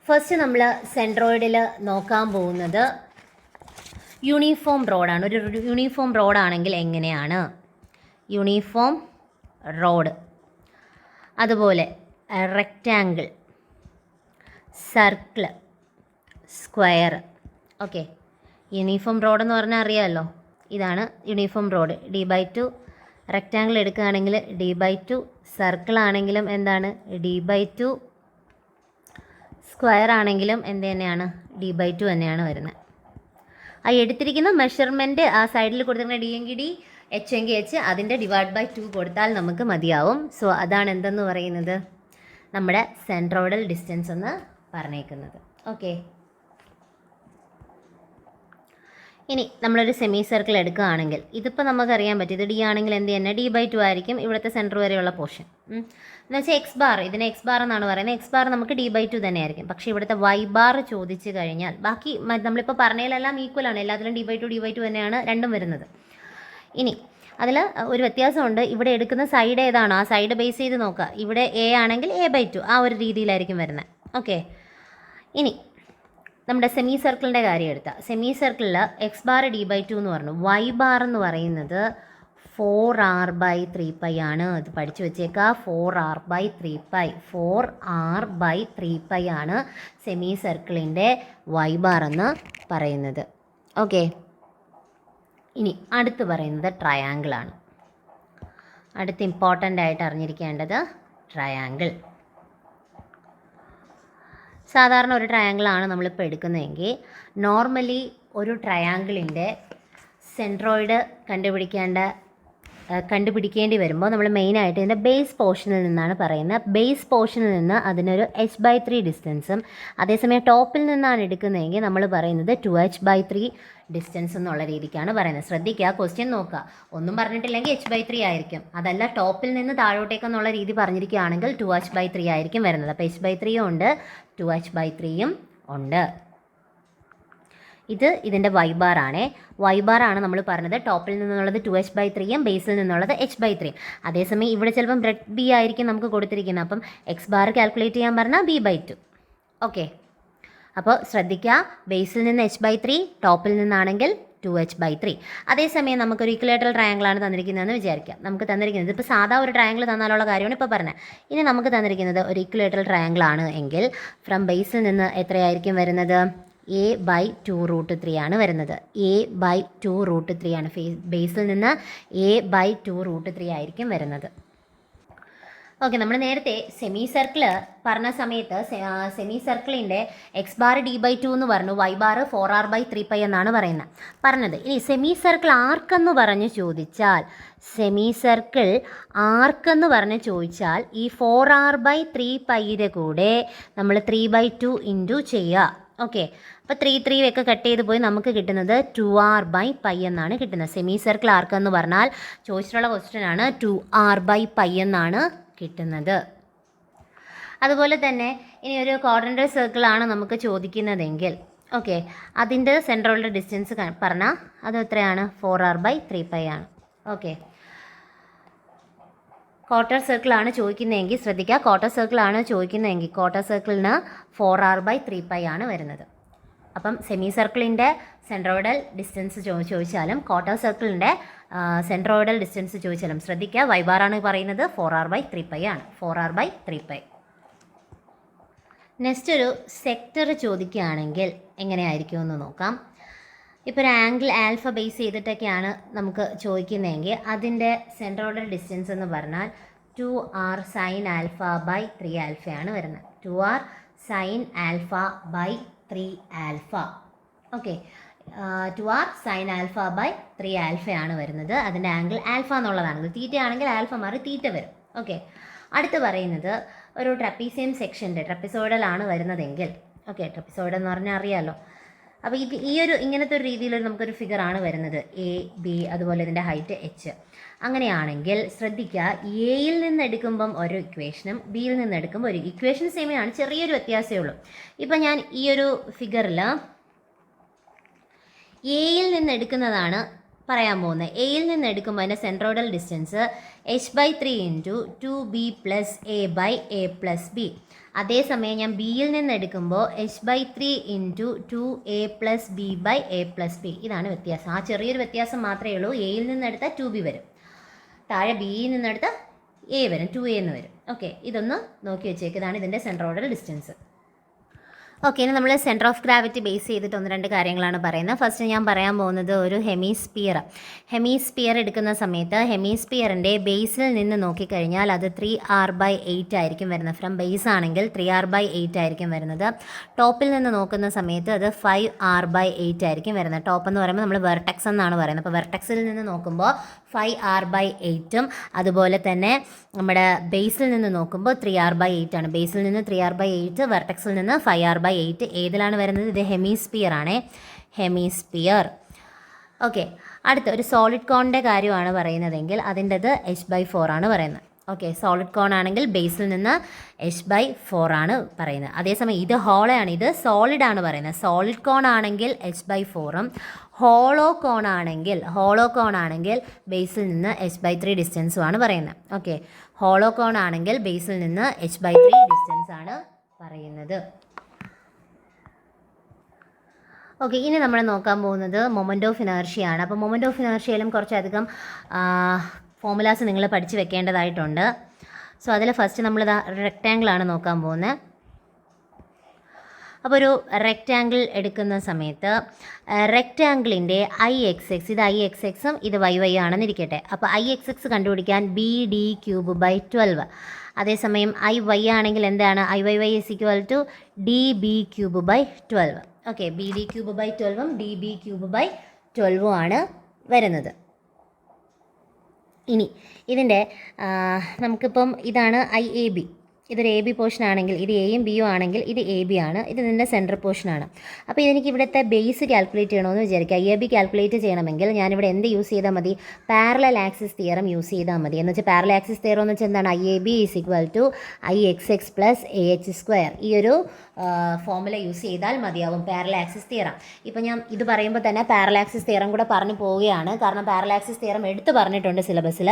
ഫസ്റ്റ് നമ്മൾ സെൻട്രോയിഡിൽ നോക്കാൻ പോകുന്നത് യൂണിഫോം റോഡാണ്. ഒരു യൂണിഫോം റോഡാണെങ്കിൽ എങ്ങനെയാണ്, യൂണിഫോം റോഡ്, അതുപോലെ rectangle, circle, square. Okay, uniform road എന്ന് പറഞ്ഞാൽ അറിയാമല്ലോ, ഇതാണ് യൂണിഫോം റോഡ്. D/2. റെക്റ്റാങ്കിൾ എടുക്കുകയാണെങ്കിൽ D/2, സർക്കിൾ ആണെങ്കിലും എന്താണ് D/2, സ്ക്വയർ ആണെങ്കിലും എന്ത് തന്നെയാണ് D/2 തന്നെയാണ് വരുന്നത്. ആ എടുത്തിരിക്കുന്ന മെഷർമെൻറ്റ് ആ സൈഡിൽ കൊടുത്തിരിക്കുന്ന D എങ്കിൽ D, H എങ്കിൽ H, അതിൻ്റെ /2 കൊടുത്താൽ നമുക്ക് മതിയാവും. സോ അതാണ് എന്തെന്ന് പറയുന്നത്, നമ്മുടെ സെൻട്രോയിഡൽ ഡിസ്റ്റൻസ് എന്ന് പറഞ്ഞേക്കുന്നത്. ഓക്കെ, ഇനി നമ്മളൊരു സെമി സർക്കിൾ എടുക്കുകയാണെങ്കിൽ ഇതിപ്പോൾ നമുക്കറിയാൻ പറ്റും, ഇത് D ആണെങ്കിൽ എന്ത് തന്നെ D/2 ആയിരിക്കും ഇവിടുത്തെ സെൻറ്റർ വരെയുള്ള പോർഷൻ. എന്ന് വെച്ചാൽ എക്സ് ബാർ, ഇതിനെ എക്സ് ബാർ എന്നാണ് പറയുന്നത്. എക്സ് ബാർ നമുക്ക് D/2 തന്നെ ആയിരിക്കും. പക്ഷേ ഇവിടുത്തെ വൈ ബാർ ചോദിച്ചു കഴിഞ്ഞാൽ ബാക്കി നമ്മളിപ്പോൾ പറഞ്ഞതിലെല്ലാം ഈക്വലാണ്, എല്ലാത്തിലും D/2 തന്നെയാണ് രണ്ടും വരുന്നത്. ഇനി അതിൽ ഒരു വ്യത്യാസമുണ്ട്, ഇവിടെ എടുക്കുന്ന സൈഡ് ഏതാണ് ആ സൈഡ് ബേസ് ചെയ്ത് നോക്കുക. ഇവിടെ A ആണെങ്കിൽ A/2 ആ ഒരു രീതിയിലായിരിക്കും വരുന്നത്. ഓക്കെ, ഇനി നമ്മുടെ സെമി സർക്കിളിൻ്റെ കാര്യം എടുത്താൽ സെമി സർക്കിളിൽ എക്സ് ബാർ D/2 എന്ന് പറഞ്ഞു. വൈ ബാർ എന്ന് പറയുന്നത് 4r/3π ആണ്. അത് പഠിച്ചു വെച്ചേക്കുക, 4r/3π. 4r/3π ആണ് സെമി സർക്കിളിൻ്റെ വൈ ബാർ എന്ന് പറയുന്നത്. ഓക്കെ, ഇനി അടുത്ത് പറയുന്നത് ട്രയാങ്കിളാണ്. അടുത്ത് ഇമ്പോർട്ടൻ്റ് ആയിട്ട് അറിഞ്ഞിരിക്കേണ്ടത് ട്രയാങ്കിൾ. സാധാരണ ഒരു ട്രയാങ്കിളാണ് നമ്മളിപ്പോൾ എടുക്കുന്നതെങ്കിൽ നോർമലി ഒരു ട്രയാങ്കിളിൻ്റെ സെൻട്രോയിഡ് കണ്ടുപിടിക്കേണ്ട കണ്ടുപിടിക്കേണ്ടി വരുമ്പോൾ നമ്മൾ മെയിനായിട്ട് ഇതിൻ്റെ ബേസ് പോർഷനിൽ നിന്നാണ് പറയുന്നത്. ബേസ് പോർഷനിൽ നിന്ന് അതിനൊരു h/3 ഡിസ്റ്റൻസും, അതേസമയം ടോപ്പിൽ നിന്നാണ് എടുക്കുന്നതെങ്കിൽ നമ്മൾ പറയുന്നത് 2h/3 ഡിസ്റ്റൻസ് എന്നുള്ള രീതിക്കാണ് പറയുന്നത്. ശ്രദ്ധിക്കുക, ക്വസ്റ്റ്യൻ നോക്കുക, ഒന്നും പറഞ്ഞിട്ടില്ലെങ്കിൽ h/3 ആയിരിക്കും. അതല്ല, ടോപ്പിൽ നിന്ന് താഴോട്ടേക്കെന്നുള്ള രീതി പറഞ്ഞിരിക്കുകയാണെങ്കിൽ 2h/3 ആയിരിക്കും വരുന്നത്. അപ്പോൾ h/3 ഉണ്ട്, 2h/3 ഉണ്ട്. ഇത് ഇതിൻ്റെ y ബാർ ആണ്. y ബാർ ആണ് നമ്മൾ പറഞ്ഞത്. ടോപ്പിൽ നിന്നുള്ളത് 2h/3 ബേസിൽ നിന്നുള്ളത് h/3. അതേസമയം ഇവിടെ ചിലപ്പം ബ്രെഡ് ബി ആയിരിക്കും നമുക്ക് കൊടുത്തിരിക്കുന്നത്. അപ്പം എക്സ് ബാർ കാൽക്കുലേറ്റ് ചെയ്യാൻ പറഞ്ഞാൽ b/2. ഓക്കെ, അപ്പോൾ ശ്രദ്ധിക്കുക, ബേസിൽ നിന്ന് h/3, ടോപ്പിൽ നിന്നാണെങ്കിൽ 2h/3. അതേസമയം നമുക്കൊരു ഇക്വലേറ്ററൽ ട്രയാങ്കിളാണ് തന്നിരിക്കുന്നതെന്ന് വിചാരിക്കാം. നമുക്ക് തന്നിരിക്കുന്നത് ഇപ്പോൾ സാധാ ഒരു ട്രയാങ്കിൾ തന്നാലുള്ള കാര്യമാണ് ഇപ്പോൾ പറഞ്ഞത്. ഇനി നമുക്ക് തന്നിരിക്കുന്നത് ഒരു ഇക്വലേറ്ററൽ ട്രയാങ്കിളാണ് എങ്കിൽ ഫ്രം ബേസിൽ നിന്ന് എത്രയായിരിക്കും വരുന്നത്? a/2√3 ആണ് വരുന്നത്. a/2√3 ആണ്. ബേസിൽ നിന്ന് a/2√3 ആയിരിക്കും വരുന്നത്. ഓക്കെ, നമ്മൾ നേരത്തെ സെമി സർക്കിൾ പറഞ്ഞ സമയത്ത് സെമി സർക്കിളിൻ്റെ എക്സ് ബാർ d/2 എന്ന് പറഞ്ഞു, y ബാർ 4r/3π എന്നാണ് പറഞ്ഞത്. ഇനി സെമി സർക്കിൾ ആർക്കെന്ന് പറഞ്ഞ് ചോദിച്ചാൽ, സെമി സർക്കിൾ ആർക്കെന്ന് പറഞ്ഞ് ചോദിച്ചാൽ ഈ 4r/3πയുടെ കൂടെ നമ്മൾ 3/2 ഇൻറ്റു ചെയ്യുക. ഓക്കെ, അപ്പോൾ 3 ഒക്കെ കട്ട് ചെയ്ത് പോയി നമുക്ക് കിട്ടുന്നത് 2r/π എന്നാണ് കിട്ടുന്നത്. സെമി സർക്കിൾ ആർക്കെന്ന് പറഞ്ഞാൽ ചോദിച്ചിട്ടുള്ള ക്വസ്റ്റ്യൻ ആണ്, 2r/π എന്നാണ് കിട്ടുന്നത്. അതുപോലെ തന്നെ ഇനി ഒരു ക്വാഡ്രന്റൽ സർക്കിളാണ് നമുക്ക് ചോദിക്കുന്നതെങ്കിൽ, ഓക്കെ, അതിൻ്റെ സെൻട്രലുള്ള ഡിസ്റ്റൻസ് പറഞ്ഞാൽ അത് എത്രയാണ്? 4r/3π ആണ്. ഓക്കെ, ക്വാർട്ടർ സർക്കിളാണ് ചോദിക്കുന്നതെങ്കിൽ ശ്രദ്ധിക്കുക, ക്വാർട്ടർ സർക്കിളാണ് ചോദിക്കുന്നതെങ്കിൽ ക്വാർട്ടർ സർക്കിളിന് 4r/3π ആണ് വരുന്നത്. അപ്പം സെമി സർക്കിളിൻ്റെ സെൻട്രോയിഡൽ ഡിസ്റ്റൻസ് ചോദിച്ചാലും ക്വാർട്ടർ സർക്കിളിൻ്റെ സെൻട്രോയിഡൽ ഡിസ്റ്റൻസ് ചോദിച്ചാലും ശ്രദ്ധിക്കുക, y ബാറാണ് പറയുന്നത്, 4r/3π ആണ്. 4r/3π. നെക്സ്റ്റ് ഒരു സെക്ടർ ചോദിക്കുകയാണെങ്കിൽ എങ്ങനെയായിരിക്കും എന്ന് നോക്കാം. ഇപ്പോൾ ഒരു ആംഗിൾ ആൽഫ ബേസ് ചെയ്തിട്ടൊക്കെയാണ് നമുക്ക് ചോദിക്കുന്നതെങ്കിൽ അതിൻ്റെ സെൻട്രോയിഡൽ ഡിസ്റ്റൻസ് എന്ന് പറഞ്ഞാൽ 2r sin α/3 ആൽഫയാണ് വരുന്നത്. 2r sin α/3 alpha. ഓക്കെ, 2r sin α/3 ആൽഫയാണ് വരുന്നത്. അതിൻ്റെ ആംഗിൾ ആൽഫ എന്നുള്ളതാണ്. തീറ്റ ആണെങ്കിൽ ആൽഫ മാറി തീറ്റ വരും. ഓക്കെ, അടുത്ത് പറയുന്നത് ഒരു ട്രപ്പീസിയം സെക്ഷൻ്റെ ട്രപ്പിസോയിഡലാണ് വരുന്നതെങ്കിൽ, ഓക്കെ, ട്രപ്പിസോയിഡൽ എന്ന് പറഞ്ഞാൽ അറിയാമല്ലോ. അപ്പോൾ ഇങ്ങനത്തെ ഒരു രീതിയിൽ നമുക്കൊരു ഫിഗറാണ് വരുന്നത്, എ ബി, അതുപോലെ ഇതിൻ്റെ ഹൈറ്റ് h. അങ്ങനെയാണെങ്കിൽ ശ്രദ്ധിക്കുക, എയിൽ നിന്ന് എടുക്കുമ്പം ഒരു ഇക്വേഷനും ബിയിൽ നിന്ന് എടുക്കുമ്പോൾ ഒരു ഇക്വേഷൻ സെയിമാണ്, ചെറിയൊരു വ്യത്യാസമേ ഉള്ളൂ. ഇപ്പം ഞാൻ ഈ ഒരു ഫിഗറിൽ എയിൽ നിന്ന് എടുക്കുന്നതാണ് പറയാൻ പോകുന്നത്. എയിൽ നിന്ന് എടുക്കുമ്പോൾ അതിൻ്റെ centroidal distance h/3 into 2b + a/a+b. അതേസമയം ഞാൻ ബിയിൽ നിന്ന് എടുക്കുമ്പോൾ h/3 ഇൻറ്റു 2a + b/a+b. ഇതാണ് വ്യത്യാസം. ആ ചെറിയൊരു വ്യത്യാസം മാത്രമേ ഉള്ളൂ. എയിൽ നിന്നെടുത്താൽ 2b വരും, താഴെ ബിയിൽ നിന്നെടുത്താൽ a വരും, 2a എന്ന് വരും. ഓക്കെ, ഇതൊന്ന് നോക്കി വെച്ചേക്ക്. ഇതാണ് ഇതിൻ്റെ സെൻട്രോയിഡൽ ഡിസ്റ്റൻസ്. ഓക്കെ, ഇനി നമ്മൾ സെൻറ്റർ ഓഫ് ഗ്രാവിറ്റി ബേസ് ചെയ്തിട്ട് 1-2 കാര്യങ്ങളാണ് പറയുന്നത്. ഫസ്റ്റ് ഞാൻ പറയാൻ പോകുന്നത് ഒരു ഹെമിസ്ഫിയർ എടുക്കുന്ന സമയത്ത് ഹെമിസ്ഫിയറിൻ്റെ ബേസിൽ നിന്ന് നോക്കിക്കഴിഞ്ഞാൽ അത് 3r/8 ആയിരിക്കും വരുന്നത്. ഫ്രം ബേസ് ആണെങ്കിൽ 3r/8 ആയിരിക്കും വരുന്നത്. ടോപ്പിൽ നിന്ന് നോക്കുന്ന സമയത്ത് അത് 5r/8 ആയിരിക്കും വരുന്നത്. ടോപ്പ് എന്ന് പറയുമ്പോൾ നമ്മൾ വെർട്ടെക്സ് എന്നാണ് പറയുന്നത്. അപ്പോൾ വെർട്ടെക്സിൽ നിന്ന് നോക്കുമ്പോൾ 5r/8ഉം അതുപോലെ തന്നെ നമ്മുടെ ബേസിൽ നിന്ന് നോക്കുമ്പോൾ 3r/8 ആണ്. ബേസിൽ നിന്ന് 3r/8, വെർട്ടെക്സിൽ നിന്ന് 5r/8. ഏതിലാണ് വരുന്നത്? ഇത് ഹെമിസ്ഫിയർ ആണ്, ഹെമിസ്ഫിയർ. ഓക്കെ, അടുത്ത ഒരു സോളിഡ് കോണിൻ്റെ കാര്യമാണ് പറയുന്നതെങ്കിൽ അതിൻ്റെത് h/4 ആണ് പറയുന്നത്. ഓക്കെ, സോളിഡ് കോൺ ആണെങ്കിൽ ബേസിൽ നിന്ന് h/4 ആണ് പറയുന്നത്. അതേസമയം ഇത് ഹോളോയാണ്, ഇത് സോളിഡാണ് പറയുന്നത്. സോളിഡ് കോൺ ആണെങ്കിൽ h/4ഉം ഹോളോ കോൺ ആണെങ്കിൽ ബേസിൽ നിന്ന് h/3 ഡിസ്റ്റൻസുമാണ് പറയുന്നത്. ഓക്കെ, ഹോളോ കോൺ ആണെങ്കിൽ ബേസിൽ നിന്ന് h/3 ഡിസ്റ്റൻസ് ആണ് പറയുന്നത്. ഓക്കെ, ഇനി നമ്മൾ നോക്കാൻ പോകുന്നത് മൊമെൻ്റ് ഓഫ് ഇനേർഷ്യയാണ്. അപ്പോൾ മൊമെൻ്റ് ഓഫ് ഇനേർഷ്യയിലും കുറച്ചധികം ഫോമുലാസ് നിങ്ങൾ പഠിച്ച് വെക്കേണ്ടതായിട്ടുണ്ട്. സോ അതിൽ ഫസ്റ്റ് നമ്മൾ റെക്റ്റാങ്കിളാണ് നോക്കാൻ പോകുന്നത്. അപ്പോൾ ഒരു റെക്റ്റാങ്കിൾ എടുക്കുന്ന സമയത്ത് റെക്റ്റാങ്കിളിൻ്റെ IXX, ഇത് IXXും ഇത് YY ആണെന്നിരിക്കട്ടെ. അപ്പോൾ IXX കണ്ടുപിടിക്കാൻ BD3/12. അതേസമയം IY ആണെങ്കിൽ എന്താണ്? IYY = DB3/12. ഓക്കെ, BD3/12ഉം DB3/12ഉം ആണ് വരുന്നത്. ഇനി ഇതിൻ്റെ നമുക്കിപ്പം ഇതാണ് IAB, ഇതൊരു AB പോർഷൻ ആണെങ്കിൽ ഇത് എയും ബിയും ആണെങ്കിൽ ഇത് AB ആണ്, ഇത് ഇതിൻ്റെ സെൻറ്റർ പോർഷനാണ്. അപ്പോൾ ഇതെനിക്ക് ഇവിടുത്തെ ബേസ് കാൽക്കുലേറ്റ് ചെയ്യണമെന്ന് വിചാരിക്കുക. IAB കാൽക്കുലേറ്റ് ചെയ്യണമെങ്കിൽ ഞാനിവിടെ എന്ത് യൂസ് ചെയ്താൽ മതി? പാരലൽ ആക്സിസ് തിയറം യൂസ് ചെയ്താൽ മതി. എന്ന് വെച്ചാൽ പാരലൽ ആക്സിസ് തിയറം എന്ന് വെച്ചാൽ എന്താണ്? IAB = IXX + AH². ഈ ഒരു ഫോർമുല യൂസ് ചെയ്താൽ മതിയാവും പാരലൽ ആക്സിസ് തിയറം. ഇപ്പോൾ ഞാൻ ഇത് പറയുമ്പോൾ തന്നെ പാരലൽ ആക്സിസ് തിയറം കൂടെ പറഞ്ഞു പോവുകയാണ്. കാരണം പാരലൽ ആക്സിസ് തിയറം എടുത്ത് പറഞ്ഞിട്ടുണ്ട് സിലബസിൽ.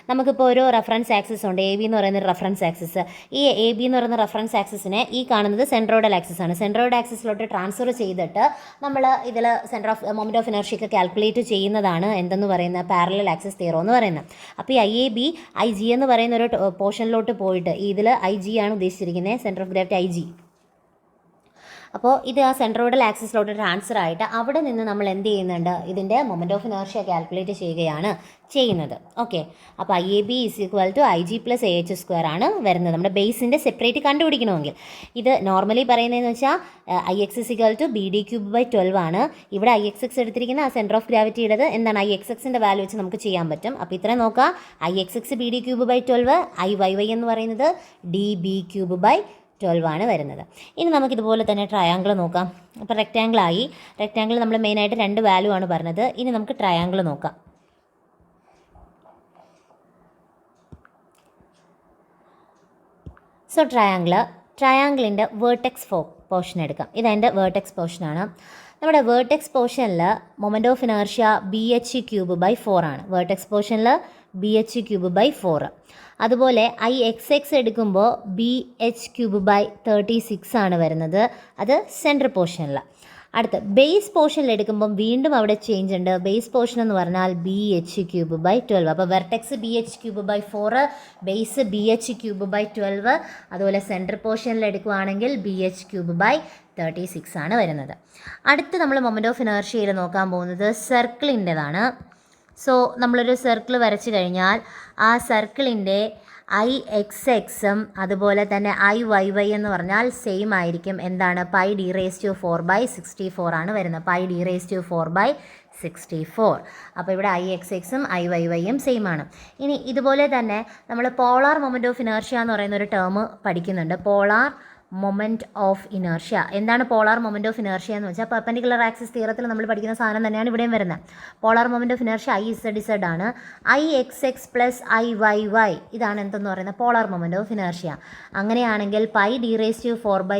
നമുക്കിപ്പോൾ ഒരു റെഫറൻസ് ആക്സിസ് ഉണ്ട്, AB എന്ന് പറയുന്ന റെഫറൻസ് ആക്സിസ്. ഈ AB എന്ന് പറയുന്ന റെഫറൻസ് ആക്സിസിനെ ഈ കാണുന്നത് സെൻട്രോയിഡൽ ആക്സിസ് ആണ്. സെൻട്രോയിഡ് ആക്സിസിലോട്ട് ട്രാൻസ്ഫർ ചെയ്തിട്ട് നമ്മൾ ഇതിൽ centre of moment of inertia calculate ചെയ്യുന്നതാണ് എന്തെന്ന് പറയുന്ന പാരലൽ ആക്സിസ് തിയറം എന്ന് പറയുന്നത്. അപ്പോൾ ഈ IAB IG എന്ന് പറയുന്ന ഒരു പോർഷനിലോട്ട് പോയിട്ട് ഇതിൽ IG ആണ് ഉദ്ദേശിച്ചിരിക്കുന്നത്, സെൻറ്റർ ഓഫ് ഗ്രാവിറ്റി IG. അപ്പോൾ ഇത് ആ സെൻട്രോയിഡൽ ആക്സിസിലോട്ട് ട്രാൻസ്ഫർ ആയിട്ട് അവിടെ നിന്ന് നമ്മൾ എന്ത് ചെയ്യുന്നുണ്ട്? ഇതിൻ്റെ മൊമെൻറ്റ് ഓഫ് ഇനർഷ്യ കാൽക്കുലേറ്റ് ചെയ്യുകയാണ് ചെയ്യുന്നത്. ഓക്കെ, അപ്പോൾ IAB = IG + AH² ആണ് വരുന്നത്. നമ്മുടെ ബേസിൻ്റെ സെപ്പറേറ്റ് കണ്ടുപിടിക്കണമെങ്കിൽ ഇത് നോർമലി പറയുന്നതെന്ന് വെച്ചാൽ IX = BD³/12 ആണ്. ഇവിടെ IXX എടുത്തിരിക്കുന്ന ആ സെൻറ്റർ ഓഫ് ഗ്രാവിറ്റിയുടേത് എന്താണ്? IXXൻ്റെ വാല്യൂ വെച്ച് നമുക്ക് ചെയ്യാൻ പറ്റും. അപ്പോൾ ഇത്ര നോക്കാം, IXX BD³/12, IYY എന്ന് പറയുന്നത് DB³/12 ആണ് വരുന്നത്. ഇനി നമുക്കിതുപോലെ തന്നെ ട്രയാങ്കിൾ നോക്കാം. അപ്പോൾ റെക്റ്റാങ്കിളായി. റെക്റ്റാങ്കിൾ നമ്മൾ മെയിനായിട്ട് 2 വാല്യൂ ആണ് പറഞ്ഞത്. ഇനി നമുക്ക് ട്രയാങ്കിൾ നോക്കാം. സോ ട്രയാങ്കിളിൻ്റെ വേർട്ടെക്സ് പോർഷൻ എടുക്കാം. ഇതെൻ്റെ വേർട്ടെക്സ് പോർഷനാണ്. നമ്മുടെ വേർട്ടെക്സ് പോർഷനിൽ മൊമെൻറ്റ് ഓഫ് ഇനർഷ്യ BH³/4 ആണ്. വേർട്ടെക്സ് പോർഷനിൽ BH³/4. അതുപോലെ IXX എടുക്കുമ്പോൾ BH³/36 ആണ് വരുന്നത്. അത് സെൻട്രൽ പോർഷനിൽ. അടുത്ത ബേസ് പോർഷനിൽ എടുക്കുമ്പം വീണ്ടും അവിടെ ചേഞ്ച് ഉണ്ട്. ബേസ് പോർഷൻ എന്ന് പറഞ്ഞാൽ BH³/12. അപ്പോൾ വെർട്ടെക്സ് BH³/4, ബേസ് BH³/12. അതുപോലെ സെൻട്രൽ പോർഷനിൽ എടുക്കുകയാണെങ്കിൽ BH³/36 ആണ് വരുന്നത്. അടുത്ത് നമ്മൾ മൊമെൻറ്റ് ഓഫ് ഇനർഷ്യയിൽ നോക്കാൻ പോകുന്നത് സർക്കിളിൻ്റെതാണ്. സോ നമ്മളൊരു സർക്കിൾ വരച്ച് കഴിഞ്ഞാൽ ആ സർക്കിളിൻ്റെ IXXും അതുപോലെ തന്നെ IYY എന്ന് പറഞ്ഞാൽ സെയിം ആയിരിക്കും. എന്താണ്? πd⁴/64 ആണ് വരുന്നത്. πd⁴/64. അപ്പോൾ ഇവിടെ IXXും IYYയും സെയിം ആണ്. ഇനി ഇതുപോലെ തന്നെ നമ്മൾ പോളാർ മൊമെൻറ്റ് ഓഫ് ഇനർഷ്യ എന്ന് പറയുന്ന ഒരു ടേം പഠിക്കുന്നുണ്ട്. Polar moment of inertia. എന്താണ് പോളാർ മൊമെൻറ്റ് ഓഫ് ഇനർഷ്യ എന്ന് വെച്ചാൽ പെർപെൻഡിക്കുലർ ആക്സിസ് തിയറത്തിൽ നമ്മൾ പഠിക്കുന്ന സാധനം തന്നെയാണ് ഇവിടെയും വരുന്നത്. Polar moment of inertia IZZ ആണ്. IXX + IYY ഇതാണ് എന്തെന്ന് പറയുന്നത്? Polar moment of inertia. അങ്ങനെയാണെങ്കിൽ πd⁴/64 +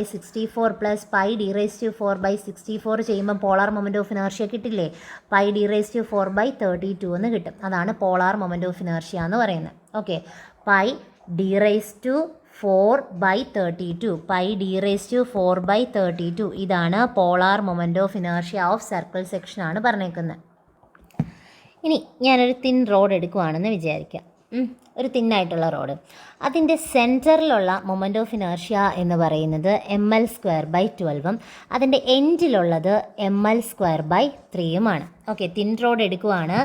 πd⁴/64 ചെയ്യുമ്പോൾ പോളാർ മൊമെൻറ്റ് ഓഫ് ഇനർഷ്യ കിട്ടില്ലേ? πd⁴/32 എന്ന് കിട്ടും. അതാണ് പോളാർ മൊമെൻറ്റ് ഓഫ് ഇനർഷ്യ എന്ന് പറയുന്നത്. ഓക്കെ, πd⁴/32, πd⁴/32 ഇതാണ് polar moment of inertia of circle സെക്ഷനാണ് പറഞ്ഞേക്കുന്നത്. ഇനി ഞാനൊരു തിൻ റോഡ് എടുക്കുവാണെന്ന് വിചാരിക്കാം. ഒരു തിന്നായിട്ടുള്ള റോഡ്. അതിൻ്റെ സെൻറ്ററിലുള്ള മൊമെൻറ്റ് ഓഫ് ഇനർഷ്യ എന്ന് പറയുന്നത് ml²/12ഉം അതിൻ്റെ എൻഡിലുള്ളത് ml²/3യുമാണ്. ഓക്കെ, തിൻ റോഡ് എടുക്കുവാണ്.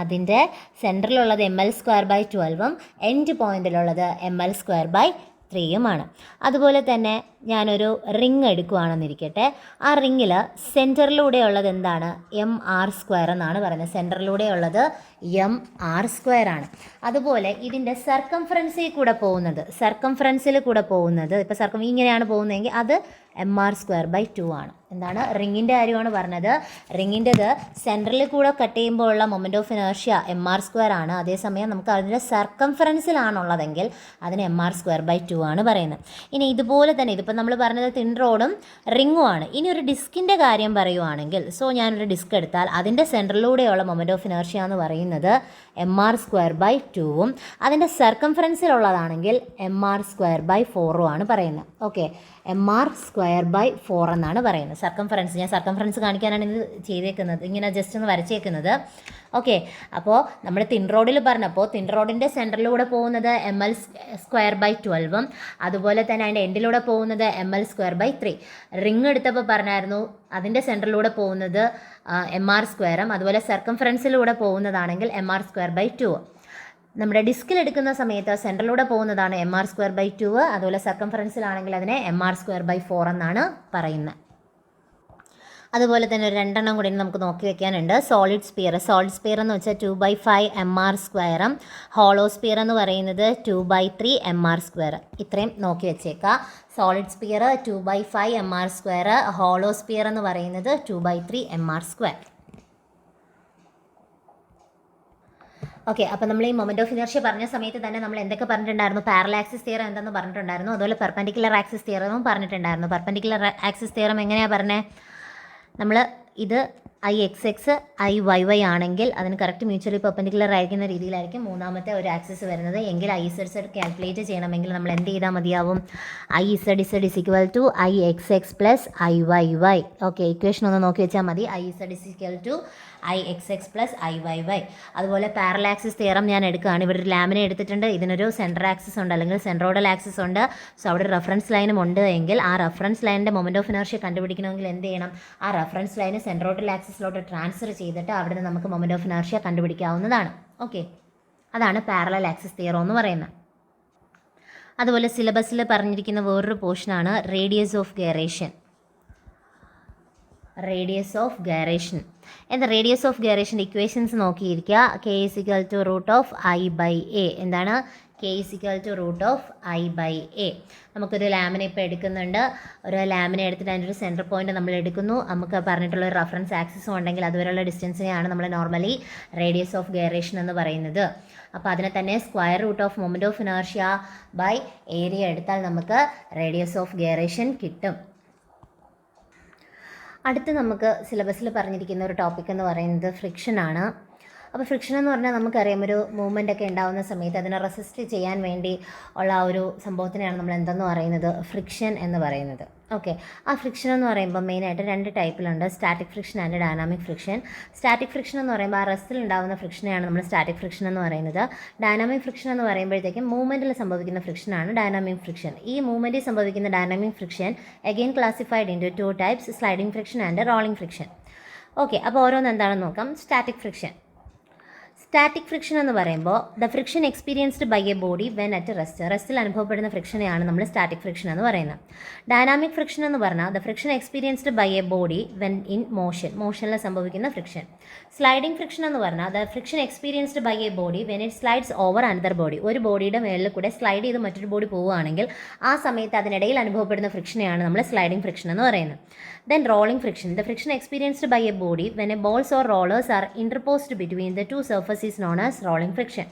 അതിൻ്റെ സെൻറ്ററിലുള്ളത് ml²/12ഉം എൻഡ് പോയിൻറ്റിലുള്ളത് ml²/3യുമാണ്. അതുപോലെ തന്നെ ഞാനൊരു റിങ് എടുക്കുകയാണെന്നിരിക്കട്ടെ. ആ റിങ്ങിൽ സെൻറ്ററിലൂടെയുള്ളത് എന്താണ്? mr² എന്നാണ് പറയുന്നത്. സെൻറ്ററിലൂടെയുള്ളത് mr² ആണ്. അതുപോലെ ഇതിൻ്റെ സർക്കംഫറൻസിൽ കൂടെ പോകുന്നത് ഇപ്പോൾ ഇങ്ങനെയാണ് പോകുന്നതെങ്കിൽ അത് mr²/2 ആണ്. എന്താണ്? റിങ്ങിൻ്റെ കാര്യമാണ് പറഞ്ഞത്. റിങ്ങിൻ്റെത് സെൻറ്ററിൽ കൂടെ കട്ട് ചെയ്യുമ്പോൾ ഉള്ള മൊമെൻറ്റ് ഓഫ് ഇനർഷ്യ mr² ആണ്. അതേസമയം നമുക്ക് അതിൻ്റെ സർക്കംഫറൻസിലാണുള്ളതെങ്കിൽ അതിന് mr²/2 ആണ് പറയുന്നത്. ഇനി ഇതുപോലെ തന്നെ ഇതിപ്പോൾ നമ്മൾ പറഞ്ഞത് തിൻ റോഡും റിങ്ങും ആണ്. ഇനി ഒരു ഡിസ്കിൻ്റെ കാര്യം പറയുവാണെങ്കിൽ, സോ ഞാനൊരു ഡിസ്ക് എടുത്താൽ അതിൻ്റെ സെൻറ്ററിലൂടെയുള്ള മൊമെൻറ്റ് ഓഫ് ഇനർഷ്യ എന്ന് പറയുന്നത് mr²/2ഉം അതിൻ്റെ സർക്കംഫറൻസിലുള്ളതാണെങ്കിൽ mr²/4ഉം ആണ് പറയുന്നത്. ഓക്കെ, mr²/4 എന്നാണ് പറയുന്നത്. ഞാൻ സർക്കംഫറൻസ് കാണിക്കാനാണ് ഇത് ചെയ്തേക്കുന്നത്, ഇങ്ങനെ ജസ്റ്റ് ഒന്ന് വരച്ചേക്കുന്നത്. ഓക്കെ, അപ്പോൾ നമ്മൾ തിൻ റോഡിൽ പറഞ്ഞപ്പോൾ തിൻ റോഡിൻ്റെ സെൻറ്ററിലൂടെ പോകുന്നത് ml²/12ഉം അതുപോലെ തന്നെ അതിൻ്റെ എൻഡിലൂടെ പോകുന്നത് ml²/3. റിങ് എടുത്തപ്പോൾ പറഞ്ഞായിരുന്നു അതിൻ്റെ സെൻറ്ററിലൂടെ പോകുന്നത് mr²ഉം അതുപോലെ സർക്കംഫറൻസിലൂടെ പോകുന്നതാണെങ്കിൽ mr²/2. നമ്മുടെ ഡിസ്കിൽ എടുക്കുന്ന സമയത്ത് സെൻറ്ററിലൂടെ പോകുന്നതാണ് mr²/2, അതുപോലെ സർക്കംഫറൻസിലാണെങ്കിൽ അതിനെ mr²/4 എന്നാണ് പറയുന്നത്. അതുപോലെ തന്നെ ഒരു രണ്ടെണ്ണം കൂടി നമുക്ക് നോക്കി വെക്കാനുണ്ട്. സോളിഡ് സ്പിയർ എന്ന് വെച്ചാൽ 2/5 mr², ഹോളോ സ്പിയർ എന്ന് പറയുന്നത് 2/3 mr². ഇത്രയും നോക്കി വെച്ചേക്കുക. Solid sphere 2/5 mr², hollow sphere എന്ന് പറയുന്നത് 2/3 mr². ഓക്കെ, അപ്പോൾ നമ്മൾ ഈ മൊമെൻറ്റ് ഓഫ് ഇനർഷ്യ പറഞ്ഞ സമയത്ത് തന്നെ നമ്മൾ എന്തൊക്കെ പറഞ്ഞിട്ടുണ്ടായിരുന്നു? പാരലൽ ആക്സിസ് തിയറം എന്തെന്ന് പറഞ്ഞിട്ടുണ്ടായിരുന്നു. അതുപോലെ പെർപെൻഡിക്കുലർ ആക്സിസ് തിയറവും പറഞ്ഞിട്ടുണ്ടായിരുന്നു. പെർപെൻഡിക്കുലർ ആക്സിസ് തിയറം എങ്ങനെയാണ് പറഞ്ഞത്? നമ്മൾ ഇത് IXX IYY ആണെങ്കിൽ അതിന് കറക്റ്റ് മ്യൂച്വലി പെർപെൻഡിക്കുലർ ആയിരിക്കുന്ന രീതിയിലായിരിക്കും മൂന്നാമത്തെ ഒരു ആക്സിസ് വരുന്നത്. എങ്കിൽ IZZ കാൽക്കുലേറ്റ് ചെയ്യണമെങ്കിൽ നമ്മൾ എന്ത് ചെയ്താൽ മതിയാവും? IZZ = IXX + IYY. Okay, equation ഒന്ന് നോക്കി വെച്ചാൽ മതി. IZZ = IXX + IYY. അതുപോലെ പാരലൽ ആക്സിസ് തിയറം ഞാൻ എടുക്കുകയാണ്. ഇവിടെ ഒരു ലാമിനെ എടുത്തിട്ടുണ്ട്. ഇതിനൊരു സെൻട്രൽ ആക്സിസ് ഉണ്ട്, അല്ലെങ്കിൽ സെൻട്രോയിഡൽ ആക്സിസ് ഉണ്ട്. സോ അവിടെ റെഫറൻസ് ലൈനും ഉണ്ട്. എങ്കിൽ ആ റെഫറൻസ് ലൈനിൻ്റെ മൊമെൻറ്റ് ഓഫ് ഇനർഷ്യ കണ്ടുപിടിക്കണമെങ്കിൽ എന്ത് ചെയ്യണം? ആ റെഫറൻസ് ലൈന് സെൻട്രോയിഡൽ ആക്സിസിലോട്ട് ട്രാൻസ്ഫർ ചെയ്തിട്ട് അവിടെ നിന്ന് നമുക്ക് മൊമെൻറ്റ് ഓഫ് ഇനർഷ്യ കണ്ടുപിടിക്കാവുന്നതാണ്. ഓക്കെ, അതാണ് പാരലൽ ആക്സിസ് തിയറം എന്ന് പറയുന്നത്. അതുപോലെ സിലബസിൽ പറഞ്ഞിരിക്കുന്ന വേറൊരു പോർഷനാണ് റേഡിയസ് ഓഫ് ഗൈറേഷൻ. എന്താ റേഡിയസ് ഓഫ് ഗൈറേഷൻ്റെ ഇക്വേഷൻസ് നോക്കിയിരിക്കുക. K = √I/A. എന്താണ്? K = √I/A. നമുക്കൊരു ലാമിനെ ഇപ്പോൾ എടുക്കുന്നുണ്ട്. ഒരു ലാമിനെ എടുത്തിട്ട് അതിൻ്റെ ഒരു സെൻറ്റർ പോയിന്റ് നമ്മൾ എടുക്കുന്നു. നമുക്ക് പറഞ്ഞിട്ടുള്ള ഒരു റഫറൻസ് ആക്സിസും ഉണ്ടെങ്കിൽ അതുവരെയുള്ള ഡിസ്റ്റൻസിനെയാണ് നമ്മൾ നോർമലി റേഡിയസ് ഓഫ് ഗൈറേഷൻ എന്ന് പറയുന്നത്. അപ്പോൾ അതിനെ തന്നെ √, moment of inertia by area എടുത്താൽ നമുക്ക് റേഡിയസ് ഓഫ് ഗൈറേഷൻ കിട്ടും. അടുത്ത് നമുക്ക് സിലബസിൽ പറഞ്ഞിരിക്കുന്ന ഒരു ടോപ്പിക് എന്ന് പറയുന്നത് ഫ്രിക്ഷനാണ്. അപ്പോൾ ഫ്രിക്ഷൻ എന്ന് പറഞ്ഞാൽ നമുക്കറിയാം, ഒരു മൂവ്മെൻ്റ് ഒക്കെ ഉണ്ടാകുന്ന സമയത്ത് അതിനെ റെസിസ്റ്റ് ചെയ്യാൻ വേണ്ടി ഉള്ള ആ ഒരു സംഭവത്തിനെയാണ് നമ്മൾ എന്തെന്ന് പറയുന്നത്? ഫ്രിക്ഷൻ എന്ന് പറയുന്നത്. ഓക്കെ, ആ ഫ്രിക്ഷൻ എന്ന് പറയുമ്പോൾ മെയിനായിട്ട് 2 ടൈപ്പിലുണ്ട്: static friction and dynamic friction. Static friction എന്ന് പറയുമ്പോൾ ആ റെസ്റ്റിൽ ഉണ്ടാകുന്ന ഫ്രിക്ഷനെയാണ് നമ്മൾ സ്റ്റാറ്റിക് ഫ്രിക്ഷൻ എന്ന് പറയുന്നത്. ഡൈനാമിക് ഫ്രിക്ഷൻ എന്ന് പറയുമ്പോഴത്തേക്കും മൂവ്മെൻറ്റിൽ സംഭവിക്കുന്ന ഫ്രിക്ഷനാണ് ഡൈനാമിക് ഫ്രിക്ഷൻ. ഈ മൂവ്മെൻറ്റിൽ സംഭവിക്കുന്ന dynamic friction again classified into 2 types: sliding friction and rolling friction. Okay, അപ്പോൾ ഓരോന്ന് എന്താണെന്ന് നോക്കാം. സ്റ്റാറ്റിക് ഫ്രിക്ഷൻ എന്ന് പറയുമ്പോൾ the friction experienced by a body when at റെസ്റ്റിൽ അനുഭവപ്പെടുന്ന ഫ്രിക്ഷനെയാണ് നമ്മൾ സ്റ്റാറ്റിക് ഫ്രിക്ഷൻ എന്ന് പറയുന്നത്. ഡൈനാമിക് ഫ്രിക്ഷൻ എന്ന് പറഞ്ഞാൽ the friction experienced by a body when in മോഷനിൽ സംഭവിക്കുന്ന ഫ്രിക്ഷൻ. സ്ലൈഡിംഗ് ഫ്രിക്ഷൻ എന്ന് പറഞ്ഞാൽ the friction experienced by a body when it slides over another body. ഒരു ബോഡിയുടെ മേളിൽ കൂടെ സ്ലൈഡ് ചെയ്ത് മറ്റൊരു ബോഡി പോവുകയാണെങ്കിൽ ആ സമയത്ത് അതിനിടയിൽ അനുഭവപ്പെടുന്ന ഫ്രിക്ഷനെയാണ് നമ്മൾ സ്ലൈഡിംഗ് ഫ്രിക്ഷൻ എന്ന് പറയുന്നത്. Then rolling friction. The friction experienced by a body when a balls or rollers are interposed between the two surfaces is known as rolling friction.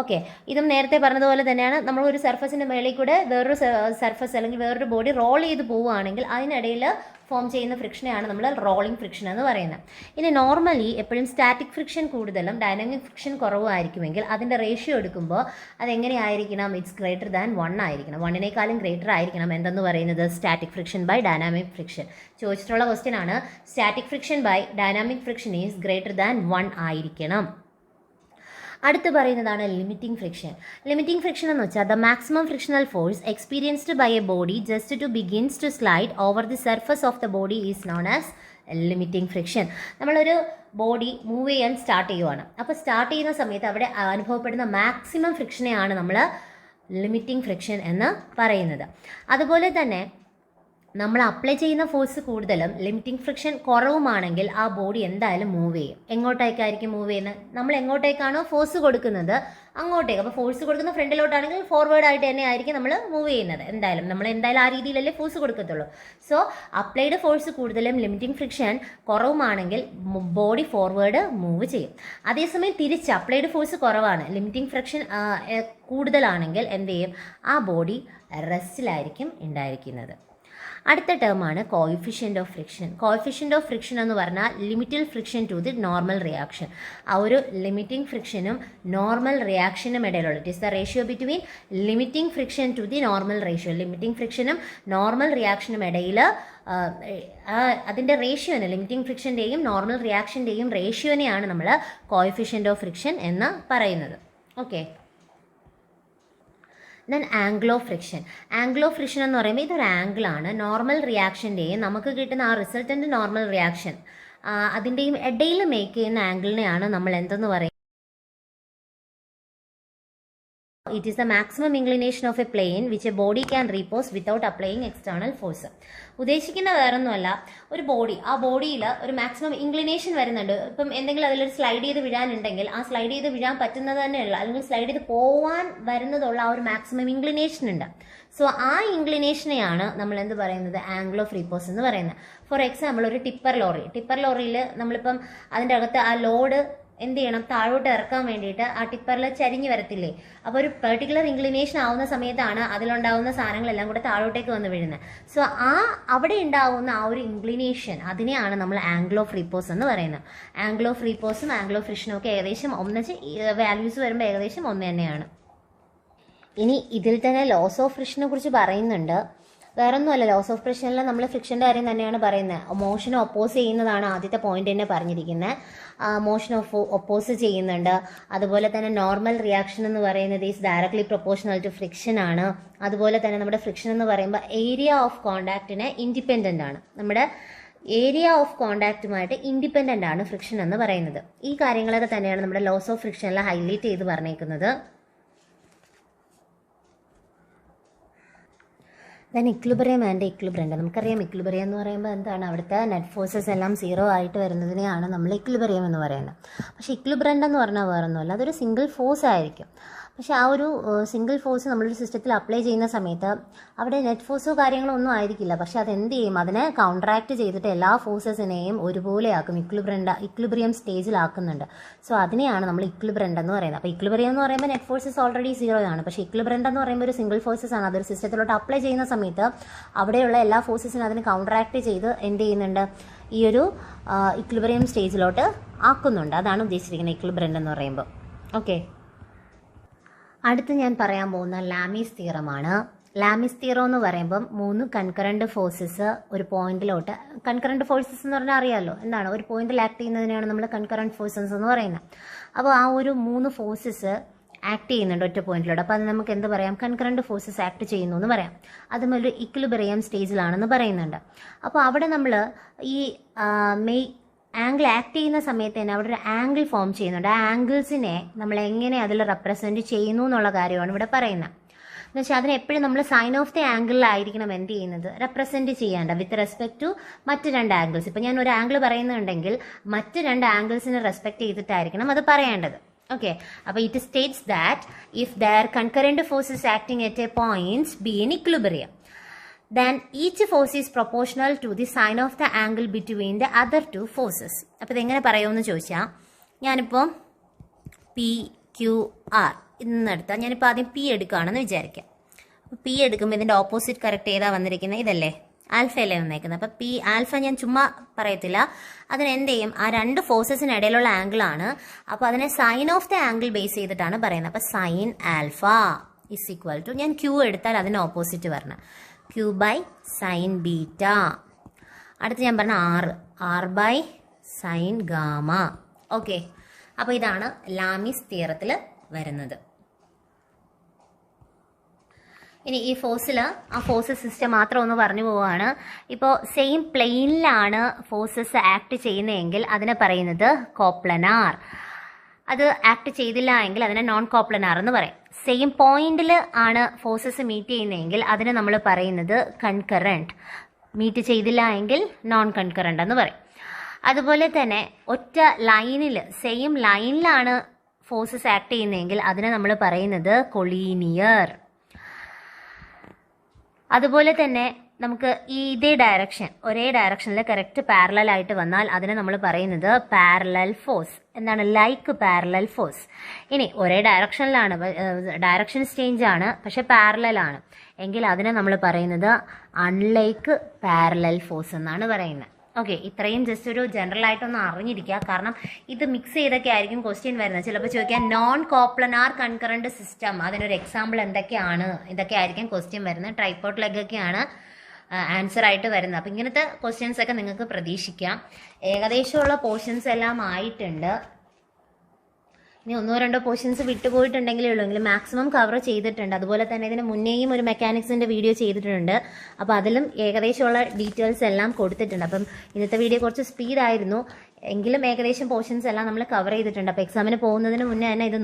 Okay, ഇതും നേരത്തെ പറഞ്ഞതുപോലെ തന്നെയാണ്. നമ്മളൊരു സർഫസിൻ്റെ മേളിൽ കൂടെ വേറൊരു സർഫസ് അല്ലെങ്കിൽ വേറൊരു ബോഡി റോൾ ചെയ്ത് പോവുകയാണെങ്കിൽ അതിനിടയിൽ ഫോം ചെയ്യുന്ന ഫ്രിക്ഷനെയാണ് നമ്മൾ റോളിംഗ് ഫ്രിക്ഷൻ എന്ന് പറയുന്നത്. ഇനി നോർമലി എപ്പോഴും സ്റ്റാറ്റിക് ഫ്രിക്ഷൻ കൂടുതലും ഡൈനാമിക് ഫ്രിക്ഷൻ കുറവായിരിക്കുമെങ്കിൽ അതിൻ്റെ റേഷ്യോ എടുക്കുമ്പോൾ അതെങ്ങനെയായിരിക്കണം? ഇറ്റ്സ് ഗ്രേറ്റർ ദാൻ 1 ആയിരിക്കണം. 1നേക്കാളും ഗ്രേറ്റർ ആയിരിക്കണം എന്തെന്ന് പറയുന്നത്? Static friction by dynamic friction. ചോദിച്ചിട്ടുള്ള ക്വസ്റ്റ്യൻ ആണ്. Static friction by dynamic friction is greater than 1 ആയിരിക്കണം. അടുത്ത് പറയുന്നതാണ് ലിമിറ്റിംഗ് ഫ്രിക്ഷൻ. ലിമിറ്റിംഗ് ഫ്രിക്ഷൻ എന്ന് വെച്ചാൽ the maximum frictional force experienced by a body just to begins to slide over the surface of the body is known as limiting friction. നമ്മളൊരു ബോഡി മൂവ് ചെയ്യാൻ സ്റ്റാർട്ട് ചെയ്യുവാണ്. അപ്പോൾ സ്റ്റാർട്ട് ചെയ്യുന്ന സമയത്ത് അവിടെ അനുഭവപ്പെടുന്ന മാക്സിമം ഫ്രിക്ഷനെയാണ് നമ്മൾ ലിമിറ്റിംഗ് ഫ്രിക്ഷൻ എന്ന് പറയുന്നത്. അതുപോലെ തന്നെ നമ്മൾ അപ്ലൈ ചെയ്യുന്ന ഫോഴ്സ് കൂടുതലും ലിമിറ്റിംഗ് ഫ്രിക്ഷൻ കുറവുമാണെങ്കിൽ ആ ബോഡി എന്തായാലും മൂവ് ചെയ്യും. എങ്ങോട്ടേക്കായിരിക്കും മൂവ് ചെയ്യുന്നത്? നമ്മൾ എങ്ങോട്ടേക്കാണോ ഫോഴ്സ് കൊടുക്കുന്നത് അങ്ങോട്ടേക്ക്. അപ്പോൾ ഫോഴ്സ് കൊടുക്കുന്ന ഫ്രണ്ടിലോട്ടാണെങ്കിൽ ഫോർവേഡ് ആയിട്ട് തന്നെ ആയിരിക്കും നമ്മൾ മൂവ് ചെയ്യുന്നത്. നമ്മൾ എന്തായാലും ആ രീതിയിലല്ലേ ഫോഴ്സ് കൊടുക്കത്തുള്ളൂ. സോ അപ്ലൈഡ് ഫോഴ്സ് കൂടുതലും ലിമിറ്റിംഗ് ഫ്രിക്ഷൻ കുറവുമാണെങ്കിൽ ബോഡി ഫോർവേഡ് മൂവ് ചെയ്യും. അതേസമയം തിരിച്ച് അപ്ലൈഡ് ഫോഴ്സ് കുറവാണ്, ലിമിറ്റിംഗ് ഫ്രിക്ഷൻ കൂടുതലാണെങ്കിൽ എന്ത് ചെയ്യും? ആ ബോഡി റെസ്റ്റിലായിരിക്കും ഉണ്ടായിരിക്കുന്നത്. അടുത്ത ടേമാണ് coefficient of friction. Coefficient of friction എന്ന് പറഞ്ഞാൽ limited friction to the normal reaction. ആ ഒരു ലിമിറ്റിംഗ് ഫ്രിക്ഷനും നോർമൽ റിയാക്ഷനും ഇടയിലുള്ള it is the ratio between limiting friction to the normal ratio. Limiting ഫ്രിക്ഷനും നോർമൽ റിയാക്ഷനും ഇടയിൽ അതിൻ്റെ റേഷ്യോനെ, ലിമിറ്റിംഗ് ഫ്രിക്ഷൻ്റെയും നോർമൽ റിയാക്ഷൻ്റെയും റേഷ്യോനെയാണ് നമ്മൾ കോയിഫിഷ്യൻ്റ് ഓഫ് ഫ്രിക്ഷൻ എന്ന് പറയുന്നത്. Okay, then angle of friction. Angle of friction എന്ന് പറയുമ്പോൾ ഇതൊരു ആംഗിളാണ്. നോർമൽ റിയാക്ഷൻ്റെയും നമുക്ക് കിട്ടുന്ന ആ റിസൾട്ടൻ്റ് നോർമൽ റിയാക്ഷൻ അതിൻ്റെയും ഇടയിൽ മേക്ക് ചെയ്യുന്ന ആംഗിളിനെയാണ് നമ്മൾ എന്തെന്ന് പറയുന്നത്? It is the maximum inclination of A plain which A body can repose without applying external force. ഉദ്ദേശിക്കുന്ന വേറൊന്നുമല്ല, ഒരു ബോഡി, ആ ബോഡിയിൽ ഒരു മാക്സിമം ഇൻക്ലിനേഷൻ വരുന്നുണ്ട്. ഇപ്പം എന്തെങ്കിലും അതിലൊരു സ്ലൈഡ് ചെയ്ത് വീഴാനുണ്ടെങ്കിൽ ആ സ്ലൈഡ് ചെയ്ത് വീഴാൻ പറ്റുന്നത് തന്നെയുള്ള, അല്ലെങ്കിൽ സ്ലൈഡ് ചെയ്ത് പോവാൻ വരുന്നതുള്ള ആ ഒരു മാക്സിമം ഇൻക്ലിനേഷൻ ഉണ്ട്. സോ ആ ഇൻക്ലിനേഷനെയാണ് നമ്മൾ എന്ത് പറയുന്നത്, ആംഗിൾ ഓഫ് റീപോസ് എന്ന് പറയുന്നത്. ഫോർ എക്സാമ്പിൾ, ഒരു ടിപ്പർ ലോറിയിൽ നമ്മളിപ്പം അതിൻ്റെ അകത്ത് ആ ലോഡ് എന്ത് ചെയ്യണം, താഴോട്ട് ഇറക്കാൻ വേണ്ടിയിട്ട് ആ ടിപ്പറിൽ ചരിഞ്ഞ് വരത്തില്ലേ. അപ്പോൾ ഒരു പെർട്ടിക്കുലർ ഇൻക്ലിനേഷൻ ആവുന്ന സമയത്താണ് അതിലുണ്ടാവുന്ന സാധനങ്ങളെല്ലാം കൂടെ താഴോട്ടേക്ക് വന്ന് വീഴുന്നത്. സോ അവിടെ ഉണ്ടാവുന്ന ആ ഒരു ഇൻക്ലിനേഷൻ, അതിനെയാണ് നമ്മൾ ആംഗിൾ ഓഫ് റീപോസ് എന്ന് പറയുന്നത്. ആംഗിൾ ഓഫ് റീപോസും ആംഗിൾ ഓഫ് ഫ്രിക്ഷനും ഒക്കെ ഏകദേശം ഒന്നിച്ച് വാല്യൂസ് വരുമ്പോൾ ഏകദേശം ഒന്ന് തന്നെയാണ്. ഇനി ഇതിൽ തന്നെ ലോസ് ഓഫ് ഫ്രിക്ഷനെ കുറിച്ച് പറയുന്നുണ്ട്. വേറൊന്നുമല്ല, ലോസ് ഓഫ് ഫ്രിക്ഷനിൽ നമ്മൾ ഫ്രിക്ഷൻ്റെ കാര്യം തന്നെയാണ് പറയുന്നത്. മോഷനെ ഒപ്പോസ് ചെയ്യുന്നതാണ് ആദ്യത്തെ പോയിന്റ് തന്നെ പറഞ്ഞിരിക്കുന്നത്. മോഷൻ ഒപ്പോസ് ചെയ്യുന്നുണ്ട്. അതുപോലെ തന്നെ നോർമൽ റിയാക്ഷൻ എന്ന് പറയുന്നത് is directly proportional to friction ആണ്. അതുപോലെ തന്നെ നമ്മുടെ ഫ്രിക്ഷൻ എന്ന് പറയുമ്പോൾ ഏരിയ ഓഫ് കോണ്ടാക്റ്റിന് ഇൻഡിപെൻഡൻ്റ് ആണ്. നമ്മുടെ ഏരിയ ഓഫ് കോണ്ടാക്റ്റുമായിട്ട് ഇൻഡിപെൻഡൻ്റ് ആണ് ഫ്രിക്ഷൻ എന്ന് പറയുന്നത്. ഈ കാര്യങ്ങളൊക്കെ തന്നെയാണ് നമ്മുടെ ലോസ് ഓഫ് ഫ്രിക്ഷനിൽ ഹൈലൈറ്റ് ചെയ്ത് പറഞ്ഞേക്കുന്നത്. Then equilibrium and equilibrant. നമുക്കറിയാം ഇക്വിലിബ്രിയം എന്ന് പറയുമ്പോൾ എന്താണ്, അവിടുത്തെ നെറ്റ് ഫോഴ്സസ് എല്ലാം 0 ആയിട്ട് വരുന്നതിനെയാണ് നമ്മൾ ഇക്വിലിബ്രിയം എന്ന് പറയുന്നത്. പക്ഷേ ഇക്വിലിബ്രണ്ട് എന്ന് പറഞ്ഞാൽ വേറൊന്നുമല്ല, അതൊരു സിംഗിൾ ഫോഴ്സ് ആയിരിക്കും. പക്ഷേ ആ ഒരു സിംഗിൾ ഫോഴ്സ് നമ്മളൊരു സിസ്റ്റത്തിൽ അപ്ലൈ ചെയ്യുന്ന സമയത്ത് അവിടെ നെറ്റ് ഫോഴ്സോ കാര്യങ്ങളോ ഒന്നും ആയിരിക്കില്ല. പക്ഷെ അതെന്ത് ചെയ്യും, അതിനെ കൗണ്ടറാക്ട് ചെയ്തിട്ട് എല്ലാ ഫോഴ്സസിനെയും ഒരുപോലെയാക്കും, ഇക്വിലിബ്രിയം സ്റ്റേജിലാക്കുന്നുണ്ട്. സോ അതിനെയാണ് നമ്മൾ ഇക്വിലിബ്രണ്ട് എന്ന് പറയുന്നത്. അപ്പോൾ ഇക്വിലിബ്രിയം എന്ന് പറയുമ്പോൾ നെറ്റ് ഫോഴ്സസ് ഓൾറെഡി 0 ആണ്. പക്ഷേ ഇക്വിലിബ്രണ്ട് എന്ന് പറയുമ്പോൾ ഒരു സിംഗിൾ ഫോഴ്സസ് ആണ്. അതൊരു സിസ്റ്റത്തിലോട്ട് അപ്ലൈ ചെയ്യുന്ന സമയത്ത് അവിടെയുള്ള എല്ലാ ഫോഴ്സസിനും അതിന് കൗണ്ടറാക്ട് ചെയ്ത് എന്ത് ചെയ്യുന്നുണ്ട്, ഈ ഒരു ഇക്വിലിബ്രിയം സ്റ്റേജിലോട്ട് ആക്കുന്നുണ്ട്. അതാണ് ഉദ്ദേശിച്ചിരിക്കുന്നത് ഇക്വിലിബ്രണ്ട് എന്ന് പറയുമ്പോൾ. ഓക്കെ, അടുത്ത് ഞാൻ പറയാൻ പോകുന്ന ലാമീസ് തിയറമാണ്. ലാമീസ് തിയറം എന്ന് പറയുമ്പം 3 കൺകറന്റ് ഫോഴ്സസ് ഒരു പോയിന്റിലോട്ട്, കൺകറന്റ് ഫോഴ്സസ് എന്ന് പറഞ്ഞാൽ അറിയാമല്ലോ എന്താണ്, ഒരു പോയിന്റിൽ ആക്ട് ചെയ്യുന്നതിനാണ് നമ്മൾ കൺകറന്റ് ഫോഴ്സസ് എന്ന് പറയുന്നത്. അപ്പോൾ ആ ഒരു 3 ഫോഴ്സസ് ആക്ട് ചെയ്യുന്നുണ്ട് ഒറ്റ പോയിന്റിലോട്ട്. അപ്പോൾ അത് നമുക്ക് എന്ത് പറയാം, കൺകറന്റ് ഫോഴ്സസ് ആക്ട് ചെയ്യുന്നു എന്ന് പറയാം. അതും ഒരു ഇക്വിലിബ്രിയം സ്റ്റേജിലാണെന്ന് പറയുന്നുണ്ട്. അപ്പോൾ അവിടെ നമ്മൾ ഈ ആംഗിൾ ആക്ട് ചെയ്യുന്ന സമയത്ത് തന്നെ അവിടെ ഒരു ആംഗിൾ ഫോം ചെയ്യുന്നുണ്ട്. ആ ആംഗിൾസിനെ നമ്മൾ എങ്ങനെ അതിൽ റെപ്രസെൻറ്റ് ചെയ്യുന്നു എന്നുള്ള കാര്യമാണ് ഇവിടെ പറയുന്നത്. എന്ന് വെച്ചാൽ അതിന് എപ്പോഴും നമ്മൾ സൈൻ ഓഫ് ദി ആംഗിളിലായിരിക്കണം എന്ത് ചെയ്യുന്നത്, റെപ്രസെൻറ്റ് ചെയ്യേണ്ട വിത്ത് റെസ്പെക്ട് ടു മറ്റ് 2 ആംഗിൾസ്. ഇപ്പം ഞാൻ ഒരു ആംഗിൾ പറയുന്നുണ്ടെങ്കിൽ മറ്റ് 2 ആംഗിൾസിനെ റെസ്പെക്ട് ചെയ്തിട്ടായിരിക്കണം അത് പറയേണ്ടത്. ഓക്കെ, അപ്പോൾ it states that if there concurrent forces acting at A points be in equilibrium, then each force is proportional to the sine of the angle between the other 2 forces. അപ്പോൾ ഇതെങ്ങനെ പറയുമെന്ന് ചോദിച്ചാൽ, ഞാനിപ്പോൾ PQR ഇന്നെടുത്താൽ, ഞാനിപ്പോൾ ആദ്യം P എടുക്കുകയാണെന്ന് വിചാരിക്കാം. അപ്പോൾ P എടുക്കുമ്പോൾ ഇതിൻ്റെ ഓപ്പോസിറ്റ് കറക്റ്റ് ചെയ്താൽ വന്നിരിക്കുന്നത് ഇതല്ലേ, ആൽഫയല്ലേ വന്നേക്കുന്നത്. അപ്പോൾ P ആൽഫ ഞാൻ ചുമ്മാ പറയത്തില്ല, അതിന് എന്ത് ചെയ്യും, ആ 2 ഫോഴ്സസിനിടയിലുള്ള ആംഗിളാണ്. അപ്പോൾ അതിനെ sine of the angle base ചെയ്തിട്ടാണ് പറയുന്നത്. അപ്പോൾ sine alpha is equal to, ഞാൻ Q എടുത്താൽ അതിന് ഓപ്പോസിറ്റ് വരണം, Q ബൈ സൈൻ ബീറ്റ. അടുത്ത് ഞാൻ പറഞ്ഞ R by sine gamma. Okay, അപ്പോൾ ഇതാണ് ലാമീസ് തിയറത്തിൽ വരുന്നത്. ഇനി ഈ ആ ഫോഴ്സ് സിസ്റ്റം മാത്രം ഒന്ന് പറഞ്ഞു പോവുകയാണ്. ഇപ്പോൾ സെയിം പ്ലെയിനിലാണ് ഫോഴ്സസ് ആക്ട് ചെയ്യുന്നതെങ്കിൽ അതിനെ പറയുന്നത് കോപ്ലനാർ. അത് ആക്ട് ചെയ്തില്ല എങ്കിൽ അതിനെ നോൺ കോപ്ലനാർ എന്ന് പറയും. സെയിം പോയിന്റിൽ ആണ് ഫോഴ്സസ് മീറ്റ് ചെയ്യുന്നതെങ്കിൽ അതിനെ നമ്മൾ പറയുന്നത് കൺകറന്റ്. മീറ്റ് ചെയ്തില്ല എങ്കിൽ നോൺ കൺകറന്റ് എന്ന് പറയും. അതുപോലെ തന്നെ ഒറ്റ ലൈനിൽ, സെയിം ലൈനിലാണ് ഫോഴ്സസ് ആക്ട് ചെയ്യുന്നതെങ്കിൽ അതിനെ നമ്മൾ പറയുന്നത് കൊളീനിയർ. അതുപോലെ തന്നെ നമുക്ക് ഇതേ ഡയറക്ഷൻ, ഒരേ ഡയറക്ഷനിൽ കറക്റ്റ് പാരലൽ ആയിട്ട് വന്നാൽ അതിനെ നമ്മൾ പറയുന്നത് പാരലൽ ഫോഴ്സ്. എന്താണ്, ലൈക്ക് പാരലൽ ഫോഴ്സ്. ഇനി ഒരേ ഡയറക്ഷനിലാണ്, ഡയറക്ഷൻ ചേഞ്ച് ആണ്, പക്ഷെ പാരലൽ ആണ് എങ്കിൽ അതിനെ നമ്മൾ പറയുന്നത് അൺലൈക്ക് പാരലൽ ഫോഴ്സ് എന്നാണ് പറയുന്നത്. ഓക്കെ, ഇത്രയും ജസ്റ്റ് ഒരു ജനറൽ ആയിട്ടൊന്ന് അറിഞ്ഞിരിക്കുക. കാരണം ഇത് മിക്സ് ചെയ്തൊക്കെ ആയിരിക്കും ക്വസ്റ്റ്യൻ വരുന്നത്. ചിലപ്പോൾ ചോദിക്കാം നോൺ കോപ്ലനാർ കൺകറന്റ് സിസ്റ്റം, അതിനൊരു എക്സാമ്പിൾ എന്തൊക്കെയാണ്, ഇതൊക്കെ ആയിരിക്കും ക്വസ്റ്റ്യൻ വരുന്നത്. ട്രൈപോഡ് ലെഗ് ഒക്കെയാണ് ആൻസർ ആയിട്ട് വരുന്നത്. അപ്പം ഇങ്ങനത്തെ ക്വസ്റ്റ്യൻസ് ഒക്കെ നിങ്ങൾക്ക് പ്രതീക്ഷിക്കാം. ഏകദേശമുള്ള പോർഷൻസ് എല്ലാം ആയിട്ടുണ്ട്. ഇനി 1-2 പോർഷൻസ് വിട്ടുപോയിട്ടുണ്ടെങ്കിലേ ഉള്ളൂ, എങ്കിലും മാക്സിമം കവർ ചെയ്തിട്ടുണ്ട്. അതുപോലെ തന്നെ ഇതിന് മുന്നേയും ഒരു മെക്കാനിക്സിൻ്റെ വീഡിയോ ചെയ്തിട്ടുണ്ട്. അപ്പോൾ അതിലും ഏകദേശമുള്ള ഡീറ്റെയിൽസ് എല്ലാം കൊടുത്തിട്ടുണ്ട്. അപ്പം ഇന്നത്തെ വീഡിയോ കുറച്ച് സ്പീഡായിരുന്നു, എങ്കിലും ഏകദേശം പോർഷൻസ് എല്ലാം നമ്മൾ കവർ ചെയ്തിട്ടുണ്ട്. അപ്പോൾ എക്സാമിന് പോകുന്നതിന് മുന്നേ തന്നെ ഇത്